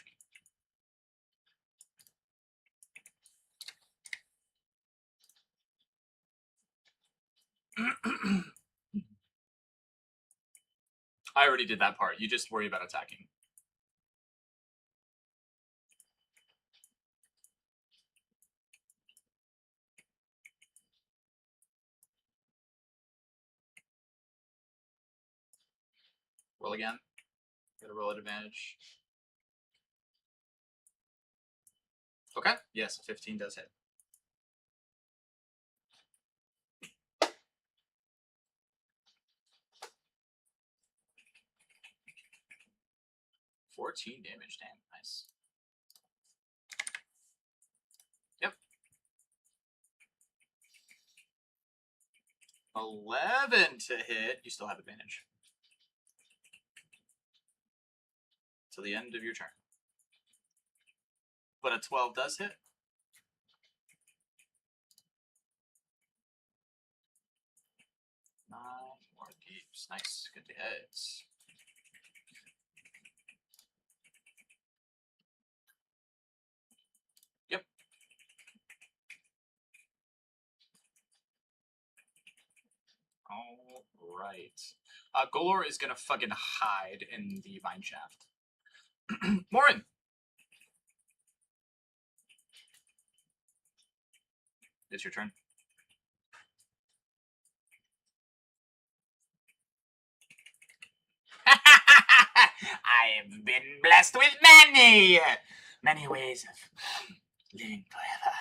I already did that part. You just worry about attacking. Roll again. Gotta roll at advantage. Okay. Yes, 15 does hit. $14 damage. Damn, nice. Yep. 11 to hit. You still have advantage. Till the end of your turn. But a 12 does hit. 9 more deeps. Nice. Good to hit. Yep. All right. Golor is gonna fucking hide in the vine shaft. Morin. It's your turn. I have been blessed with many ways of living forever.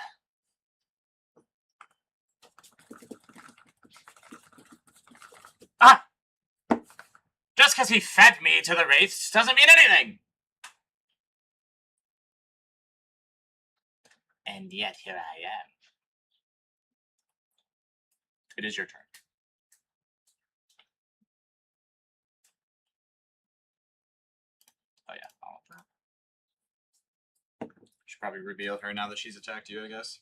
Ah! Just because he fed me to the wraiths doesn't mean anything! And yet here I am. It is your turn. Oh yeah, should probably reveal her now that she's attacked you, I guess.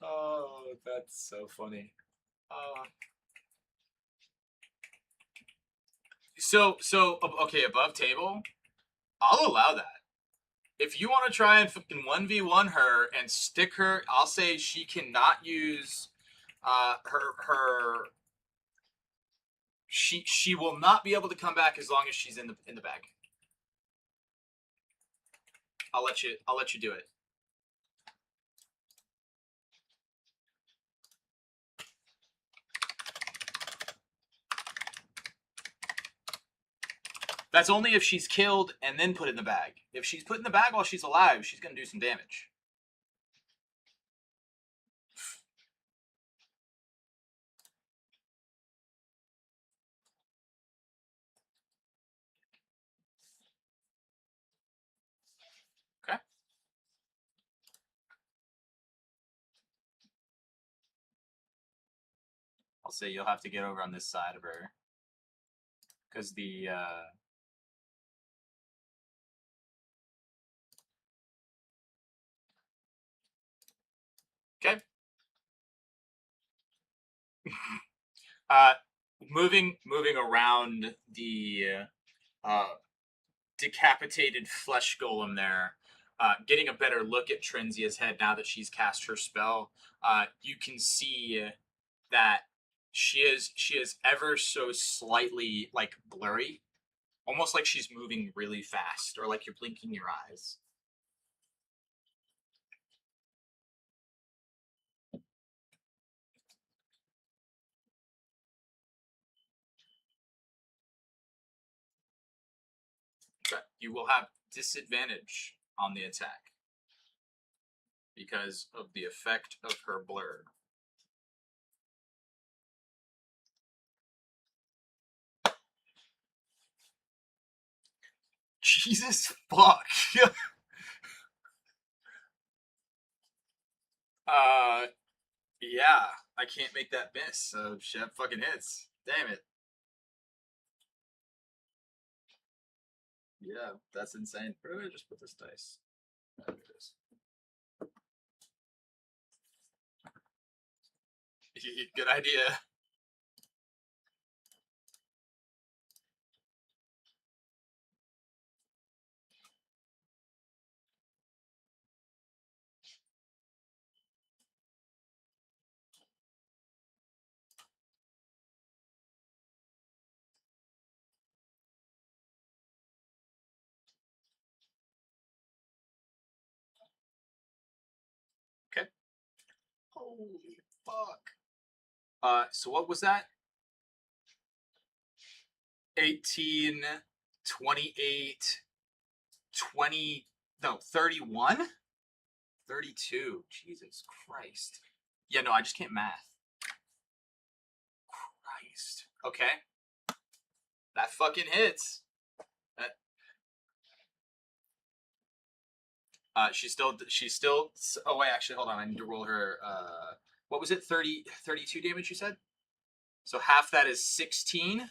Oh, that's so funny. So okay, above table, I'll allow that. If you want to try and fucking 1v1 her and stick her, I'll say she cannot use she will not be able to come back as long as she's in the bag. I'll let you do it. That's only if she's killed and then put in the bag. If she's put in the bag while she's alive, she's going to do some damage. Okay. I'll say you'll have to get over on this side of her. as the okay. uh, moving around the uh, decapitated flesh golem there, getting a better look at Trenzia's head now that she's cast her spell. You can see that she is ever so slightly like blurry, almost like she's moving really fast, or like you're blinking your eyes. Okay. You will have disadvantage on the attack because of the effect of her blur. Jesus fuck. Yeah, I can't make that miss, so shit fucking hits. Damn it. Yeah, that's insane. Where did I just put this dice? There it is. Good idea. Okay. Holy fuck. So what was that? 18, 28, 20, no, 31? 32. Jesus Christ. Yeah, no, I just can't math. Christ. Okay. That fucking hits. She's still. Oh wait, actually, hold on. I need to roll her. What was it? 32 damage. You said. So half that is 16.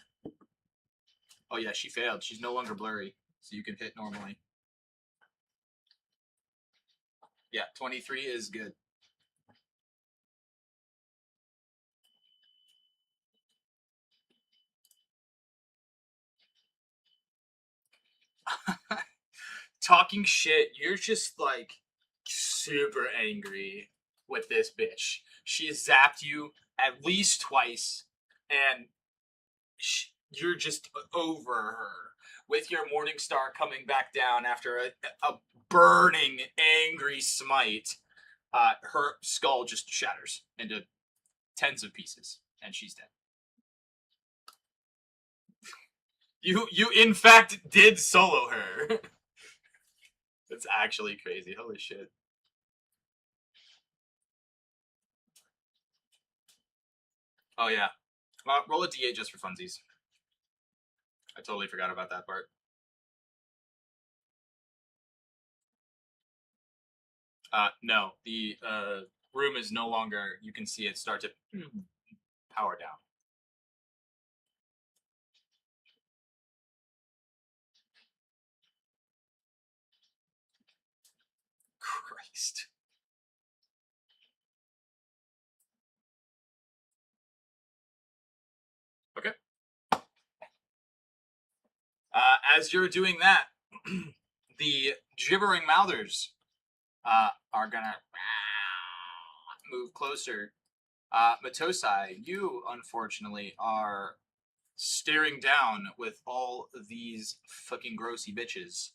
Oh yeah, she failed. She's no longer blurry, so you can hit normally. Yeah, 23 is good. Talking shit. You're just like super angry with this bitch. She has zapped you at least twice, and you're just over her. With your Morning Star coming back down after a burning, angry smite, her skull just shatters into tens of pieces, and she's dead. You in fact did solo her. That's actually crazy. Holy shit. Oh yeah. Roll a d8 just for funsies. I totally forgot about that part. No, the room is no longer. You can see it start to power down. Christ. Okay. As you're doing that, the gibbering mouthers are gonna move closer. Matosai, you unfortunately are staring down with all of these fucking grossy bitches.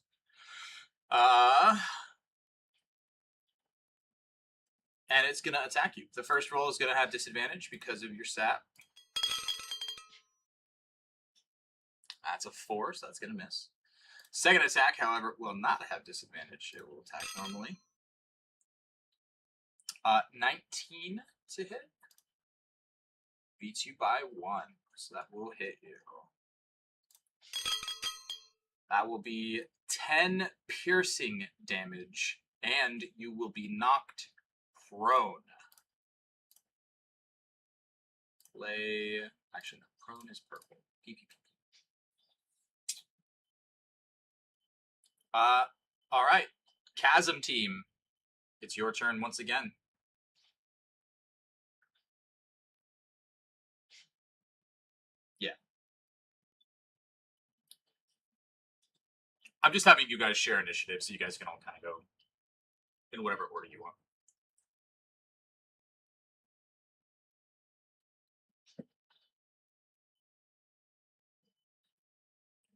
And it's gonna attack you. The first roll is gonna have disadvantage because of your sap. That's a 4, so that's gonna miss. Second attack, however, will not have disadvantage. It will attack normally. 19 to hit. Beats you by 1, so that will hit you. That will be 10 piercing damage, and you will be knocked prone. Actually, no, prone is purple. All right, Chasm team, it's your turn once again. Yeah. I'm just having you guys share initiative so you guys can all kind of go in whatever order you want.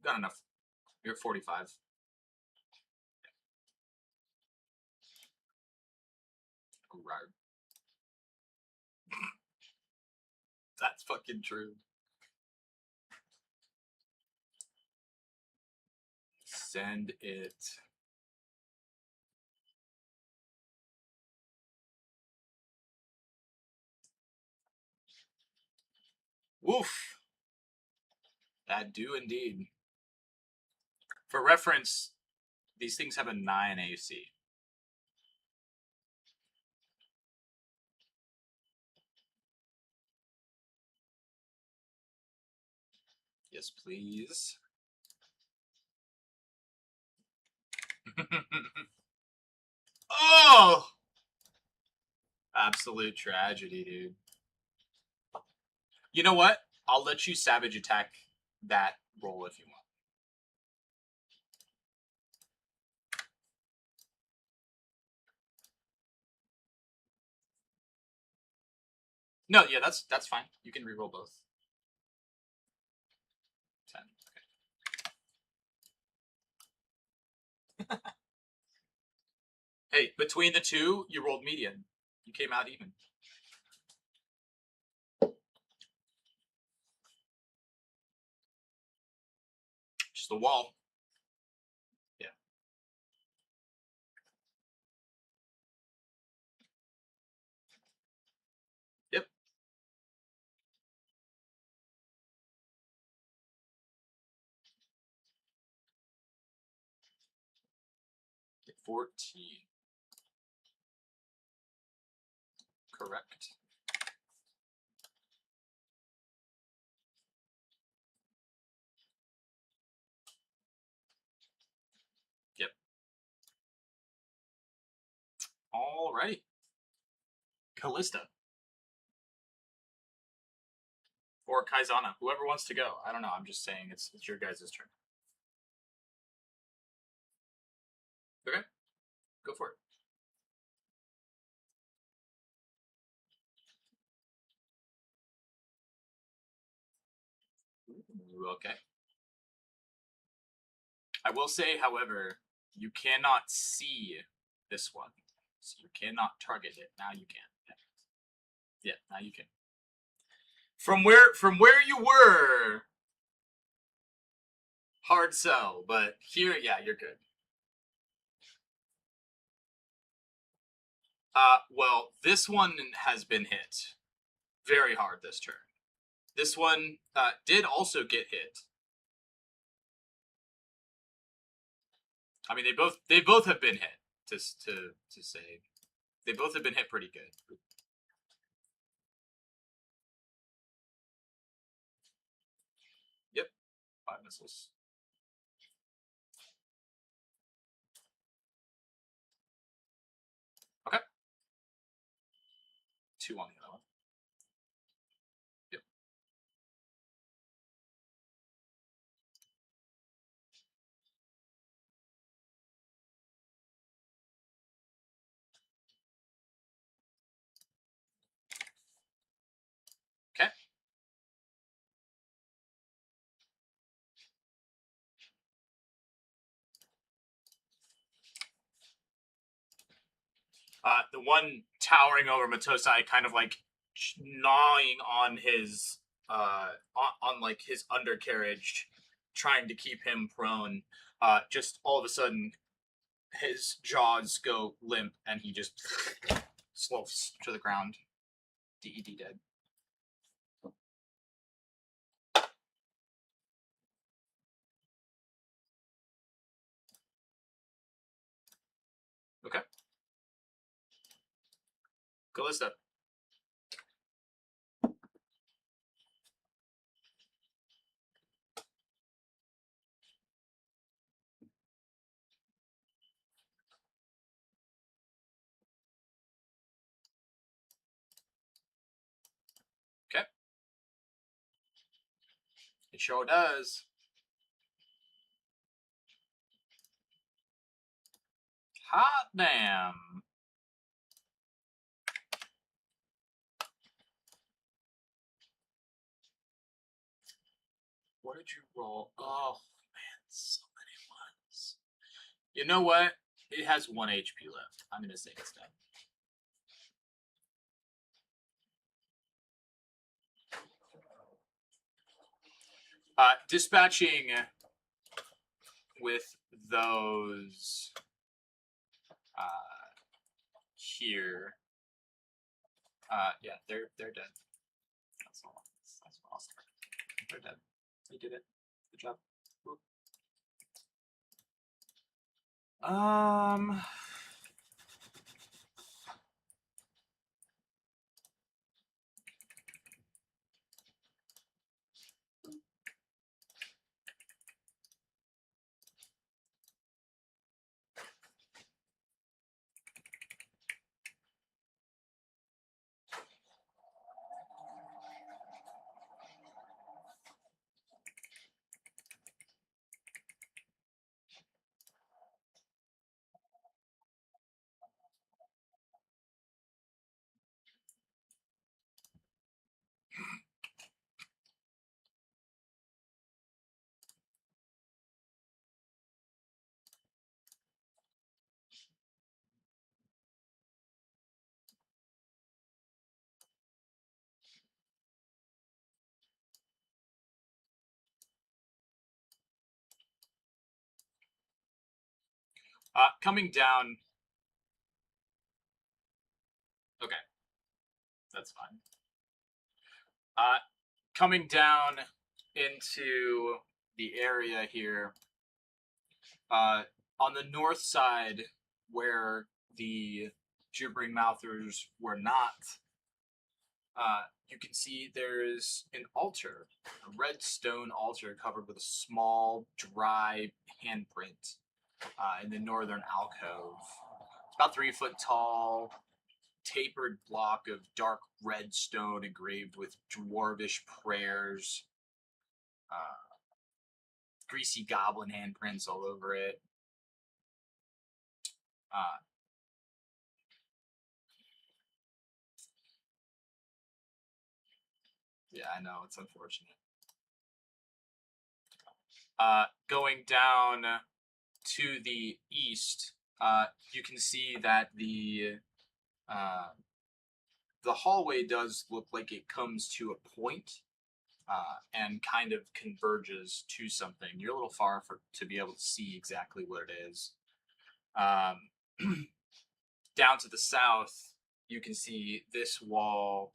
Got enough. You're at 45. Right. That's fucking true. Send it. Woof. That do indeed. For reference, these things have a 9 AC. Yes, please. Oh! Absolute tragedy, dude. You know what? I'll let you savage attack that roll if you want. No, yeah, that's fine. You can reroll both. 10. Okay. Hey, between the two, you rolled median. You came out even. Just the wall. Yeah. Yep. 14. Correct. Yep. All right. Callista. Or Kaizana. Whoever wants to go. I don't know. I'm just saying it's your guys' turn. Okay. Go for it. Okay. I will say, however, you cannot see this one. So you cannot target it. Now you can. Yeah, now you can. From where you were, hard sell, but here, yeah, you're good. Well, this one has been hit very hard this turn. This one did also get hit. I mean, they both have been hit. To say, they both have been hit pretty good. Yep, 5 missiles. Okay, 2 on the other one. Yep. Okay. The one towering over Matosai, kind of like gnawing on his on like his undercarriage, trying to keep him prone. Just all of a sudden, his jaws go limp, and he just slopes to the ground. DED dead. Okay. Callista. It sure does. Hot damn. What did you roll? Oh man, so many ones. You know what? It has 1 HP left. I'm gonna say it's dead. Dispatching with those here. Yeah, they're dead. That's all. That's awesome. They're dead. You did it. Good job. Um. Coming down. Okay, that's fine. Coming down into the area here, on the north side where the gibbering mouthers were not, you can see there's an altar, a red stone altar covered with a small, dry handprint in the northern alcove. It's about 3 foot tall, tapered block of dark red stone engraved with dwarvish prayers, greasy goblin handprints all over it. Uh, yeah, I know, it's unfortunate. Going down to the east, you can see that the hallway does look like it comes to a point, and kind of converges to something. You're a little far to be able to see exactly what it is. Down to the south, you can see this wall.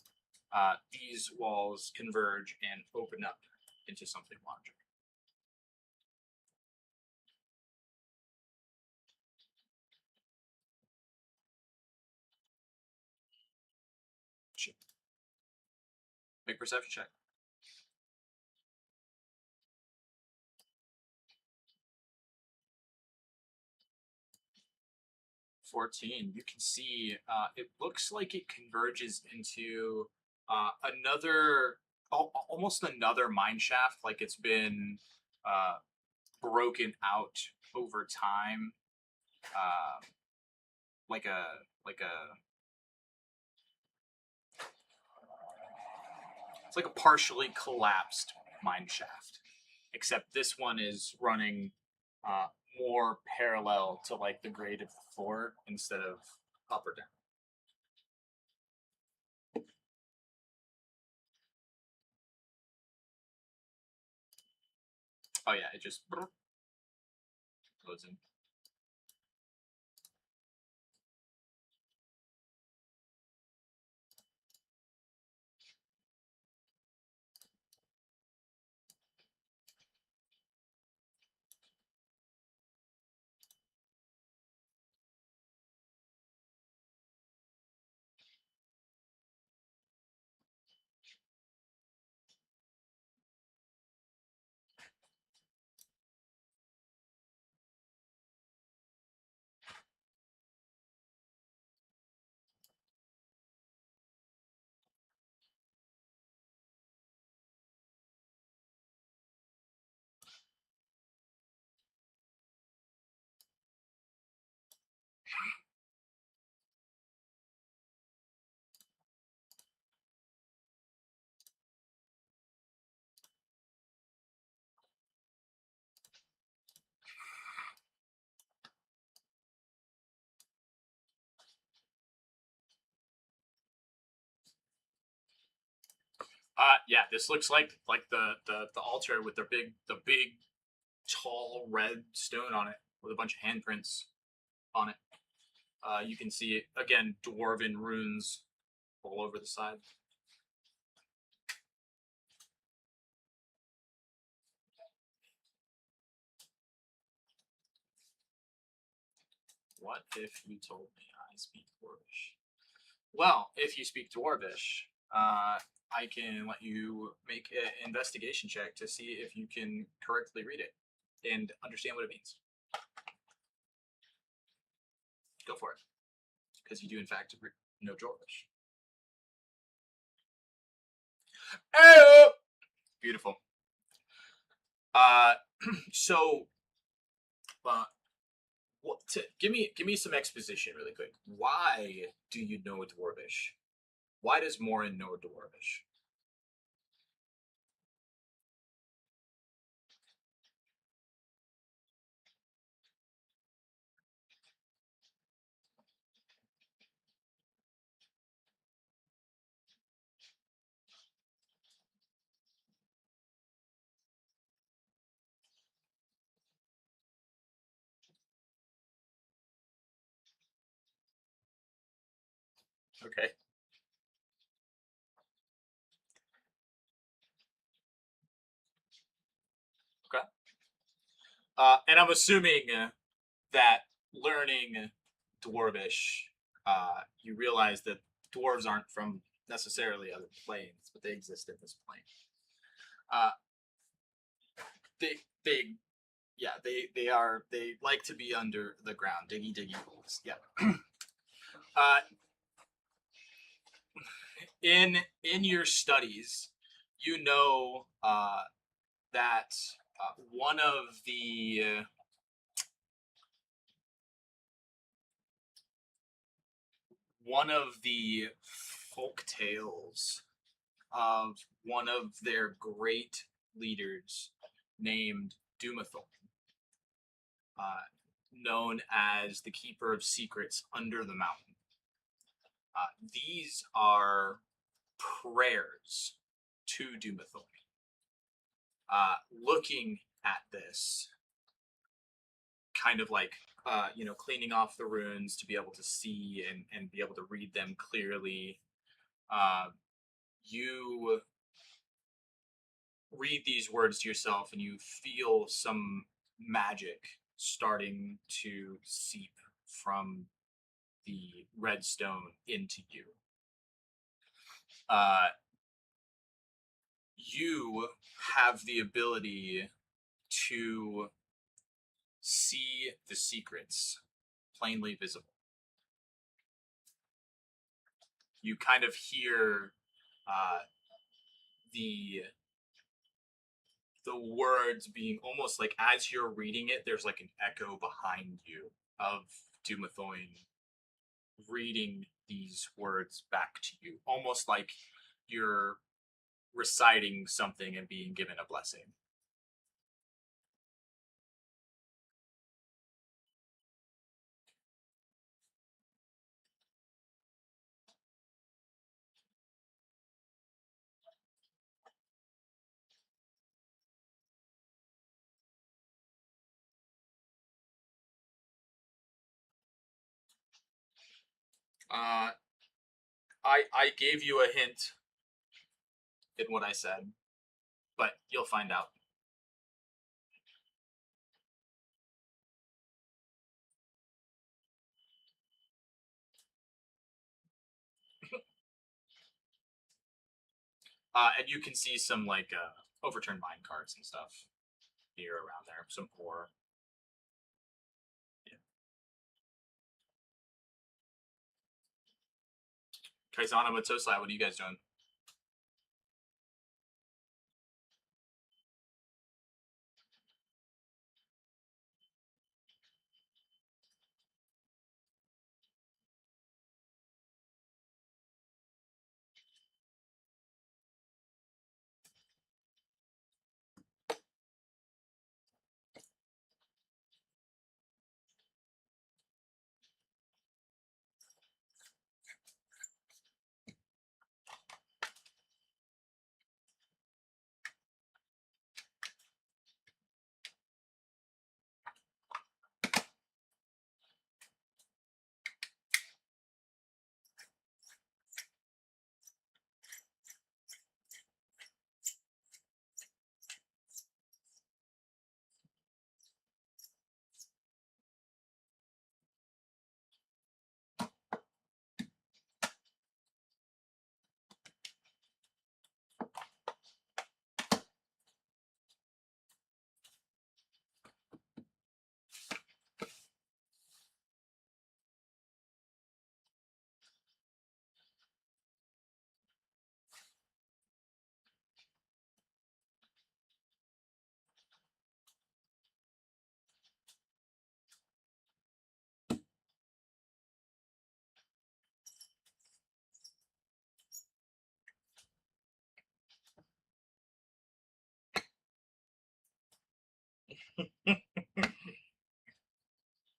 These walls converge and open up into something larger. Make perception check. 14. You can see it looks like it converges into another, almost another mine shaft, like it's been broken out over time, uh, like a like a it's like a partially collapsed mine shaft, except this one is running uh, more parallel to like the grade of the floor instead of up or down. Oh yeah, it just goes in. Yeah, this looks like the altar with the big tall red stone on it with a bunch of handprints on it. You can see again dwarven runes all over the side. What if you told me I speak Dwarvish? Well, if you speak Dwarvish, I can let you make an investigation check to see if you can correctly read it and understand what it means. Go for it, because you do in fact know Dwarvish. Oh! Beautiful. Uh, so, uh, give me some exposition really quick. Why do you know Dwarvish? Why does Morin know Dwarvish? Okay. Okay. And I'm assuming that learning Dwarvish, you realize that dwarves aren't from necessarily other planes, but they exist in this plane. Uh, they yeah they like to be under the ground, diggy holes. Yeah. uh, in your studies, you know that one of the folk tales of one of their great leaders named Dumathorn, known as the Keeper of Secrets under the Mountain. These are prayers to Dumathorn. Looking at this, kind of like cleaning off the runes to be able to see and be able to read them clearly. You read these words to yourself and you feel some magic starting to seep from the red stone into you. You have the ability to see the secrets plainly visible. You kind of hear uh, the words being almost like as you're reading it, there's like an echo behind you of Dumathoin reading these words back to you, almost like you're reciting something and being given a blessing. Uh, I gave you a hint in what I said, but you'll find out. And you can see some like overturned mine carts and stuff here around there. Some ore. Yeah. Kaizana Matosai, what are you guys doing?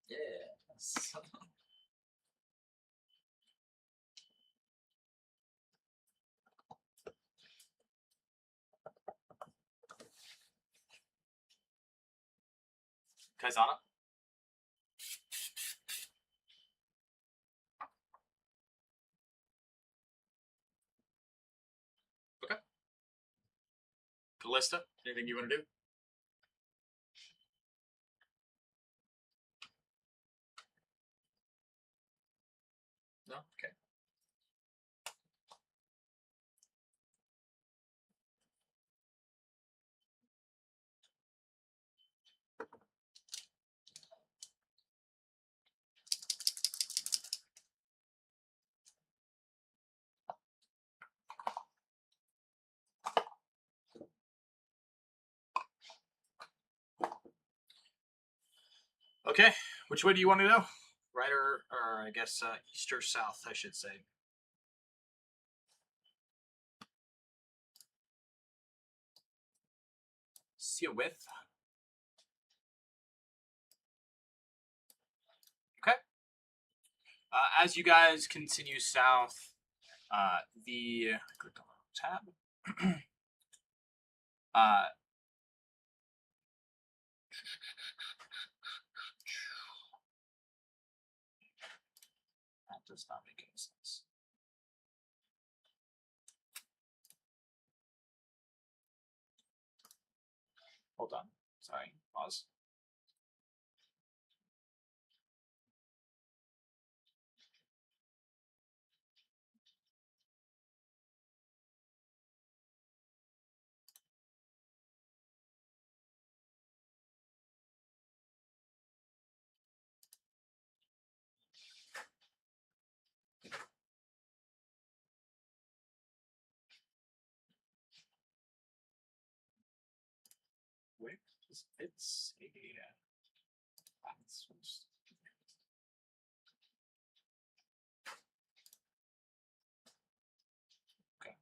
Yes. Kaizana? Okay. Callista, anything you want to do? No? Okay. Okay, which way do you want to go? Right or I guess east or south, I should say. See you with. Okay. As you guys continue south, the click on the tab. uh, that does not make any sense. Hold on. Sorry. Pause. Where does it say? Okay.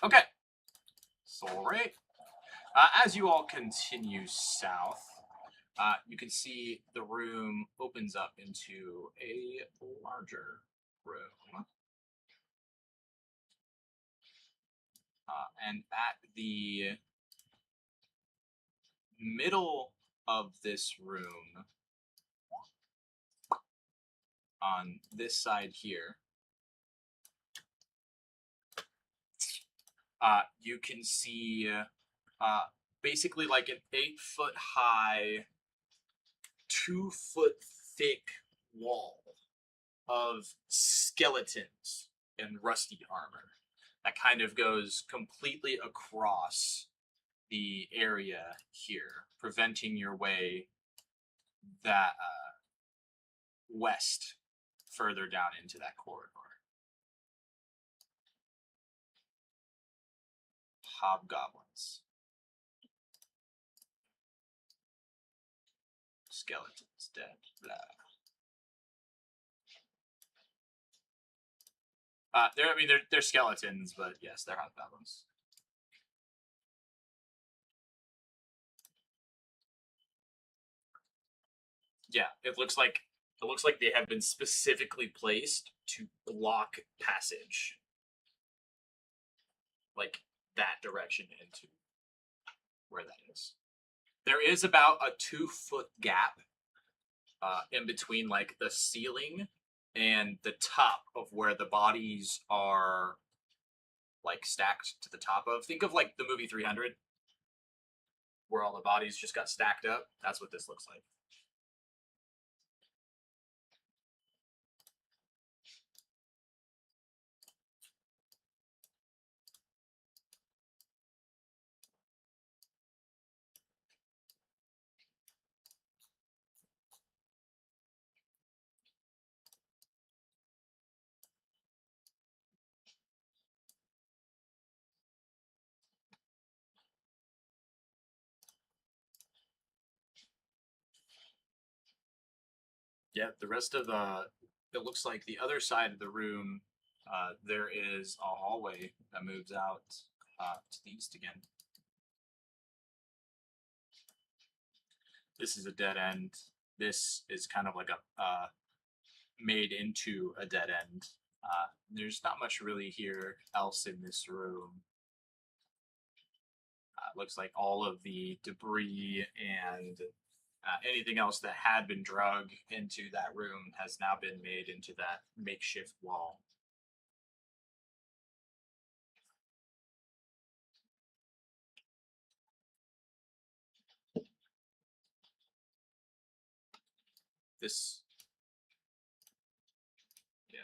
Okay. So, right. As you all continue south, you can see the room opens up into a larger room. And at the middle of this room, on this side here, you can see basically like an 8-foot high, 2-foot thick wall of skeletons in rusty armor that kind of goes completely across the area here, preventing your way that west further down into that corridor. Hobgoblins. Skeletons dead. Blah. They're skeletons, but yes, they're hobgoblins. Yeah, it looks like they have been specifically placed to block passage, like that direction into where that is. There is about a 2-foot gap in between, like the ceiling and the top of where the bodies are, like stacked to the top of. Think of like the movie 300, where all the bodies just got stacked up. That's what this looks like. Yeah, the rest of the, it looks like the other side of the room, there is a hallway that moves out. to the east again. This is a dead end. This is kind of like a made into a dead end. There's not much really here else in this room. Looks like all of the debris and anything else that had been drug into that room has now been made into that makeshift wall. This, yeah.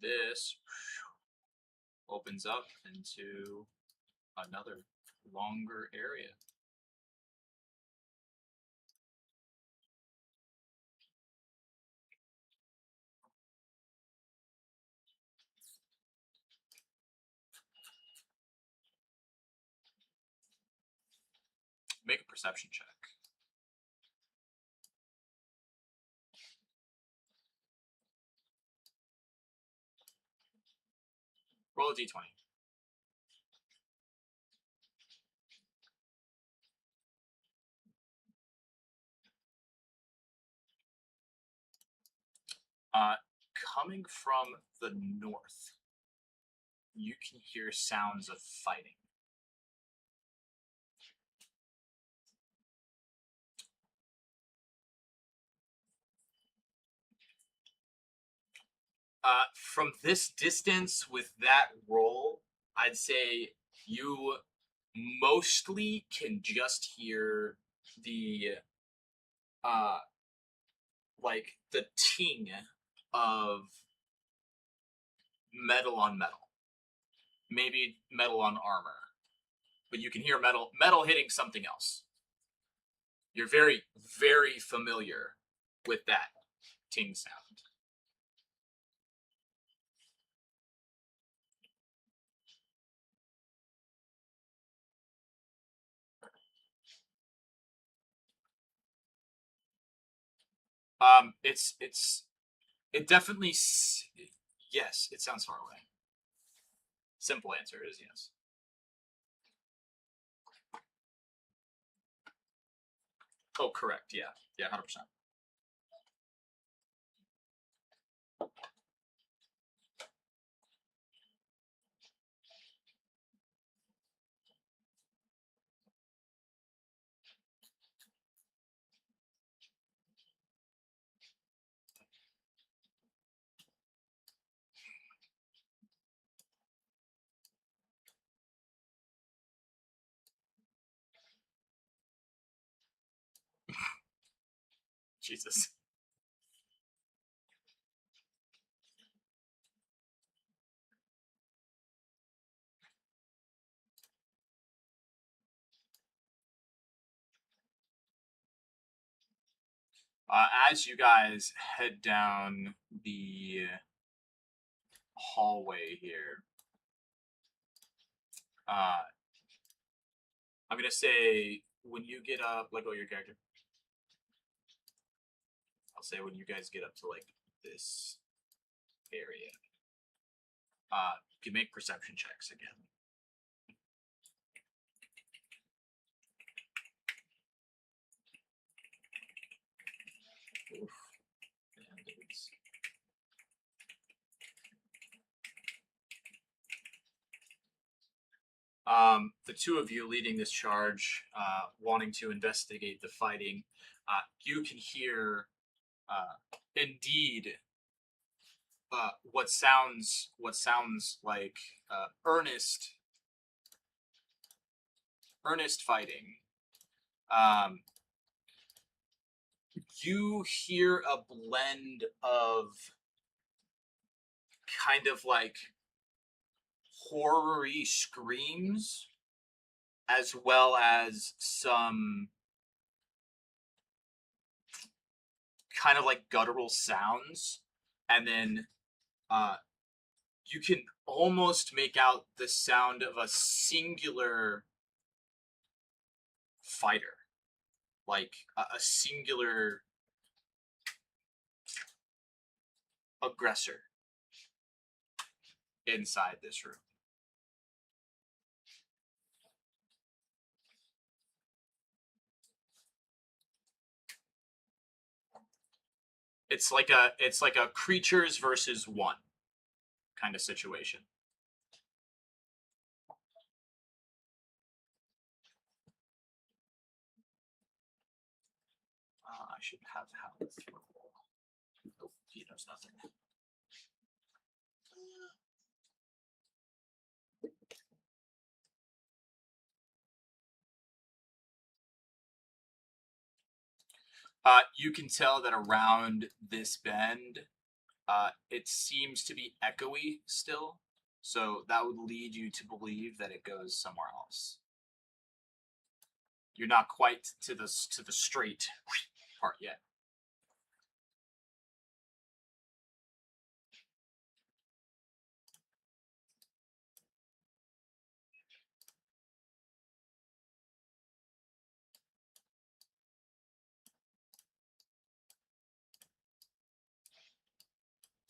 This opens up into another longer area. Make a perception check. Roll a d20. Coming from the north, you can hear sounds of fighting. From this distance with that roll, I'd say you mostly can just hear the like the ting of metal on metal. Maybe metal on armor. But you can hear metal hitting something else. You're very, very familiar with that ting sound. It definitely, yes, it sounds far away. Simple answer is yes. Oh, correct. Yeah. Yeah, 100%. Jesus. As you guys head down the hallway here, I'm gonna say when you get up, let go of your character. I'll say when you guys get up to like this area, you can make perception checks again. Oof. And it's the two of you leading this charge, wanting to investigate the fighting, you can hear, indeed, what sounds like earnest fighting. You hear a blend of kind of like horror-y screams, as well as some kind of like guttural sounds, and then you can almost make out the sound of a singular fighter, like a singular aggressor inside this room. It's like a creatures versus one kind of situation. I should have health. Oh, he knows nothing. You can tell that around this bend, it seems to be echoey still, so that would lead you to believe that it goes somewhere else. You're not quite to the straight part yet.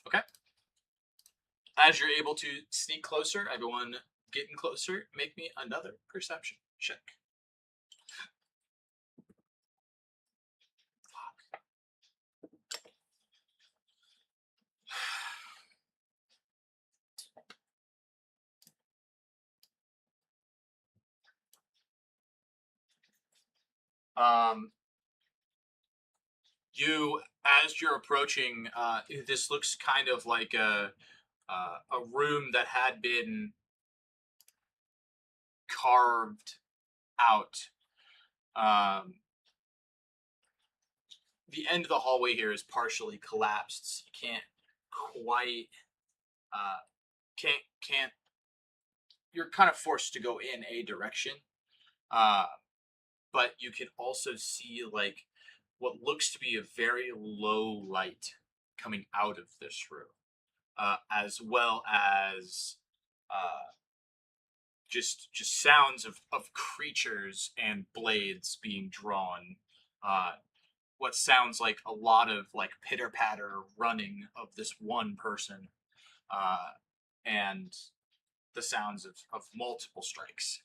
Okay. As you're able to sneak closer, everyone getting closer, make me another perception check. Um, as you're approaching, this looks kind of like a room that had been carved out. The end of the hallway here is partially collapsed. So you can't quite can't. You're kind of forced to go in a direction, but you can also see like what looks to be a very low light coming out of this room, as well as just sounds of creatures and blades being drawn. What sounds like a lot of like pitter patter running of this one person, and the sounds of multiple strikes.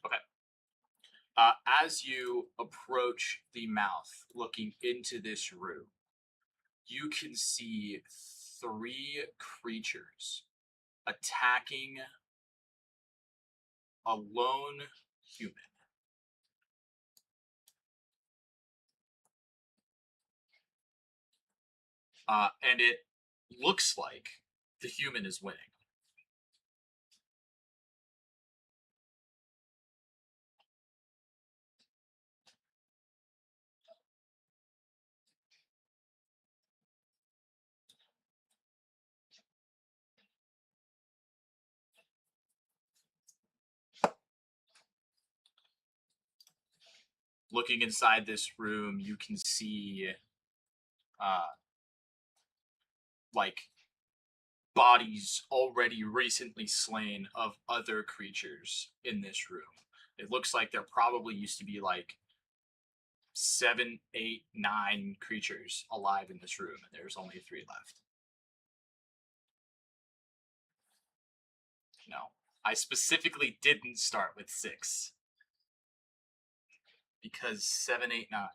Okay. As you approach the mouth, looking into this room, you can see three creatures attacking a lone human. And it looks like the human is winning. Looking inside this room, you can see uh, like bodies already recently slain of other creatures in this room. It looks like there probably used to be like 7, 8, 9 creatures alive in this room, and there's only 3 left. No, I specifically didn't start with 6 because 7, 8, 9.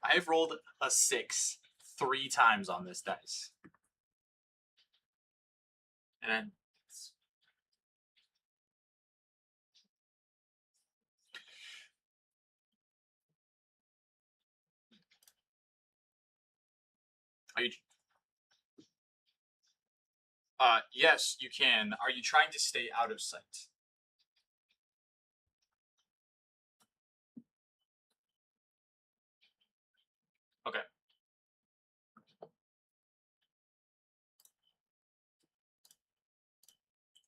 I've rolled a 6 3 times on this dice. And Are you? Yes, you can. Are you trying to stay out of sight? Okay.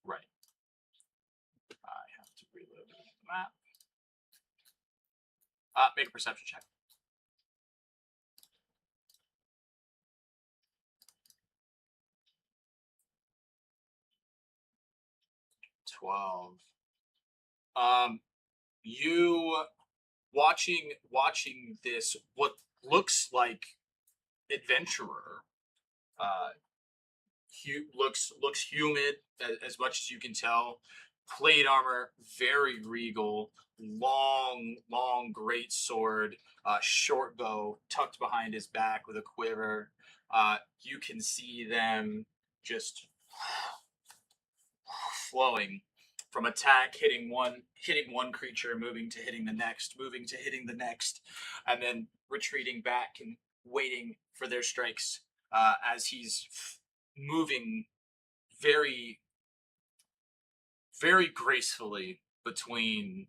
Right. I have to reload the map. Make a perception check. 12. You watching this what looks like adventurer. Uh, looks humid as much as you can tell. Plate armor, very regal. Long, great sword, short bow tucked behind his back with a quiver. You can see them just flowing from attack, hitting one creature, moving to hitting the next, moving to hitting the next, and then retreating back and waiting for their strikes as he's moving very, very gracefully between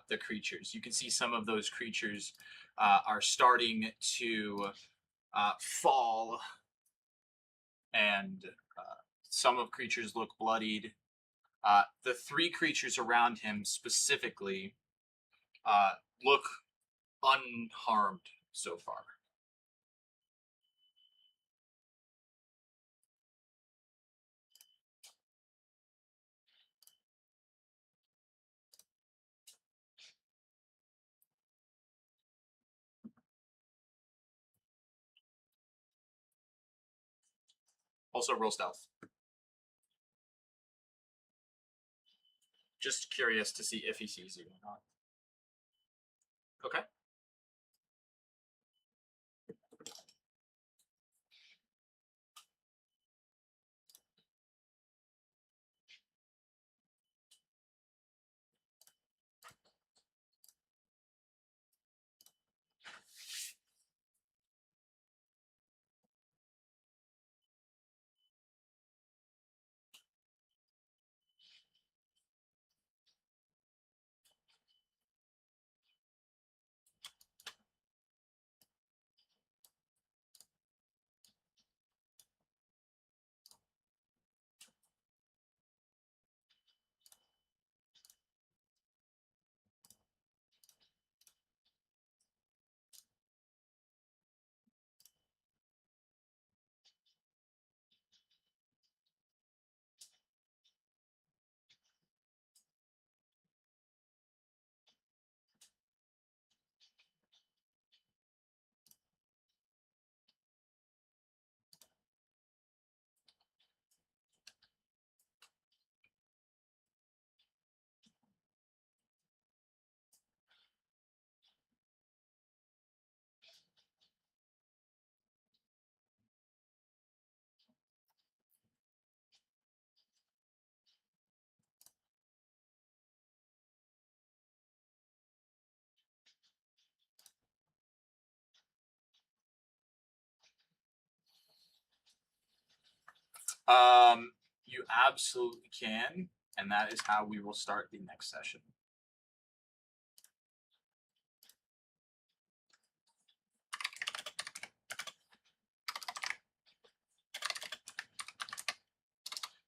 the creatures. You can see some of those creatures are starting to fall, and some of creatures look bloodied. The three creatures around him specifically look unharmed so far. Also, roll stealth. Just curious to see if he sees you or not. Okay. You absolutely can, and that is how we will start the next session.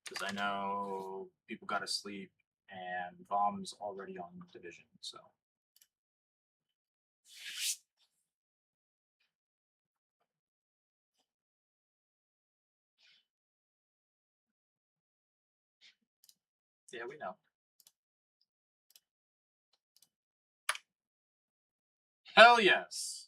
Because I know people got to sleep, and Bomb's already on division, so. Yeah, we know. Hell yes.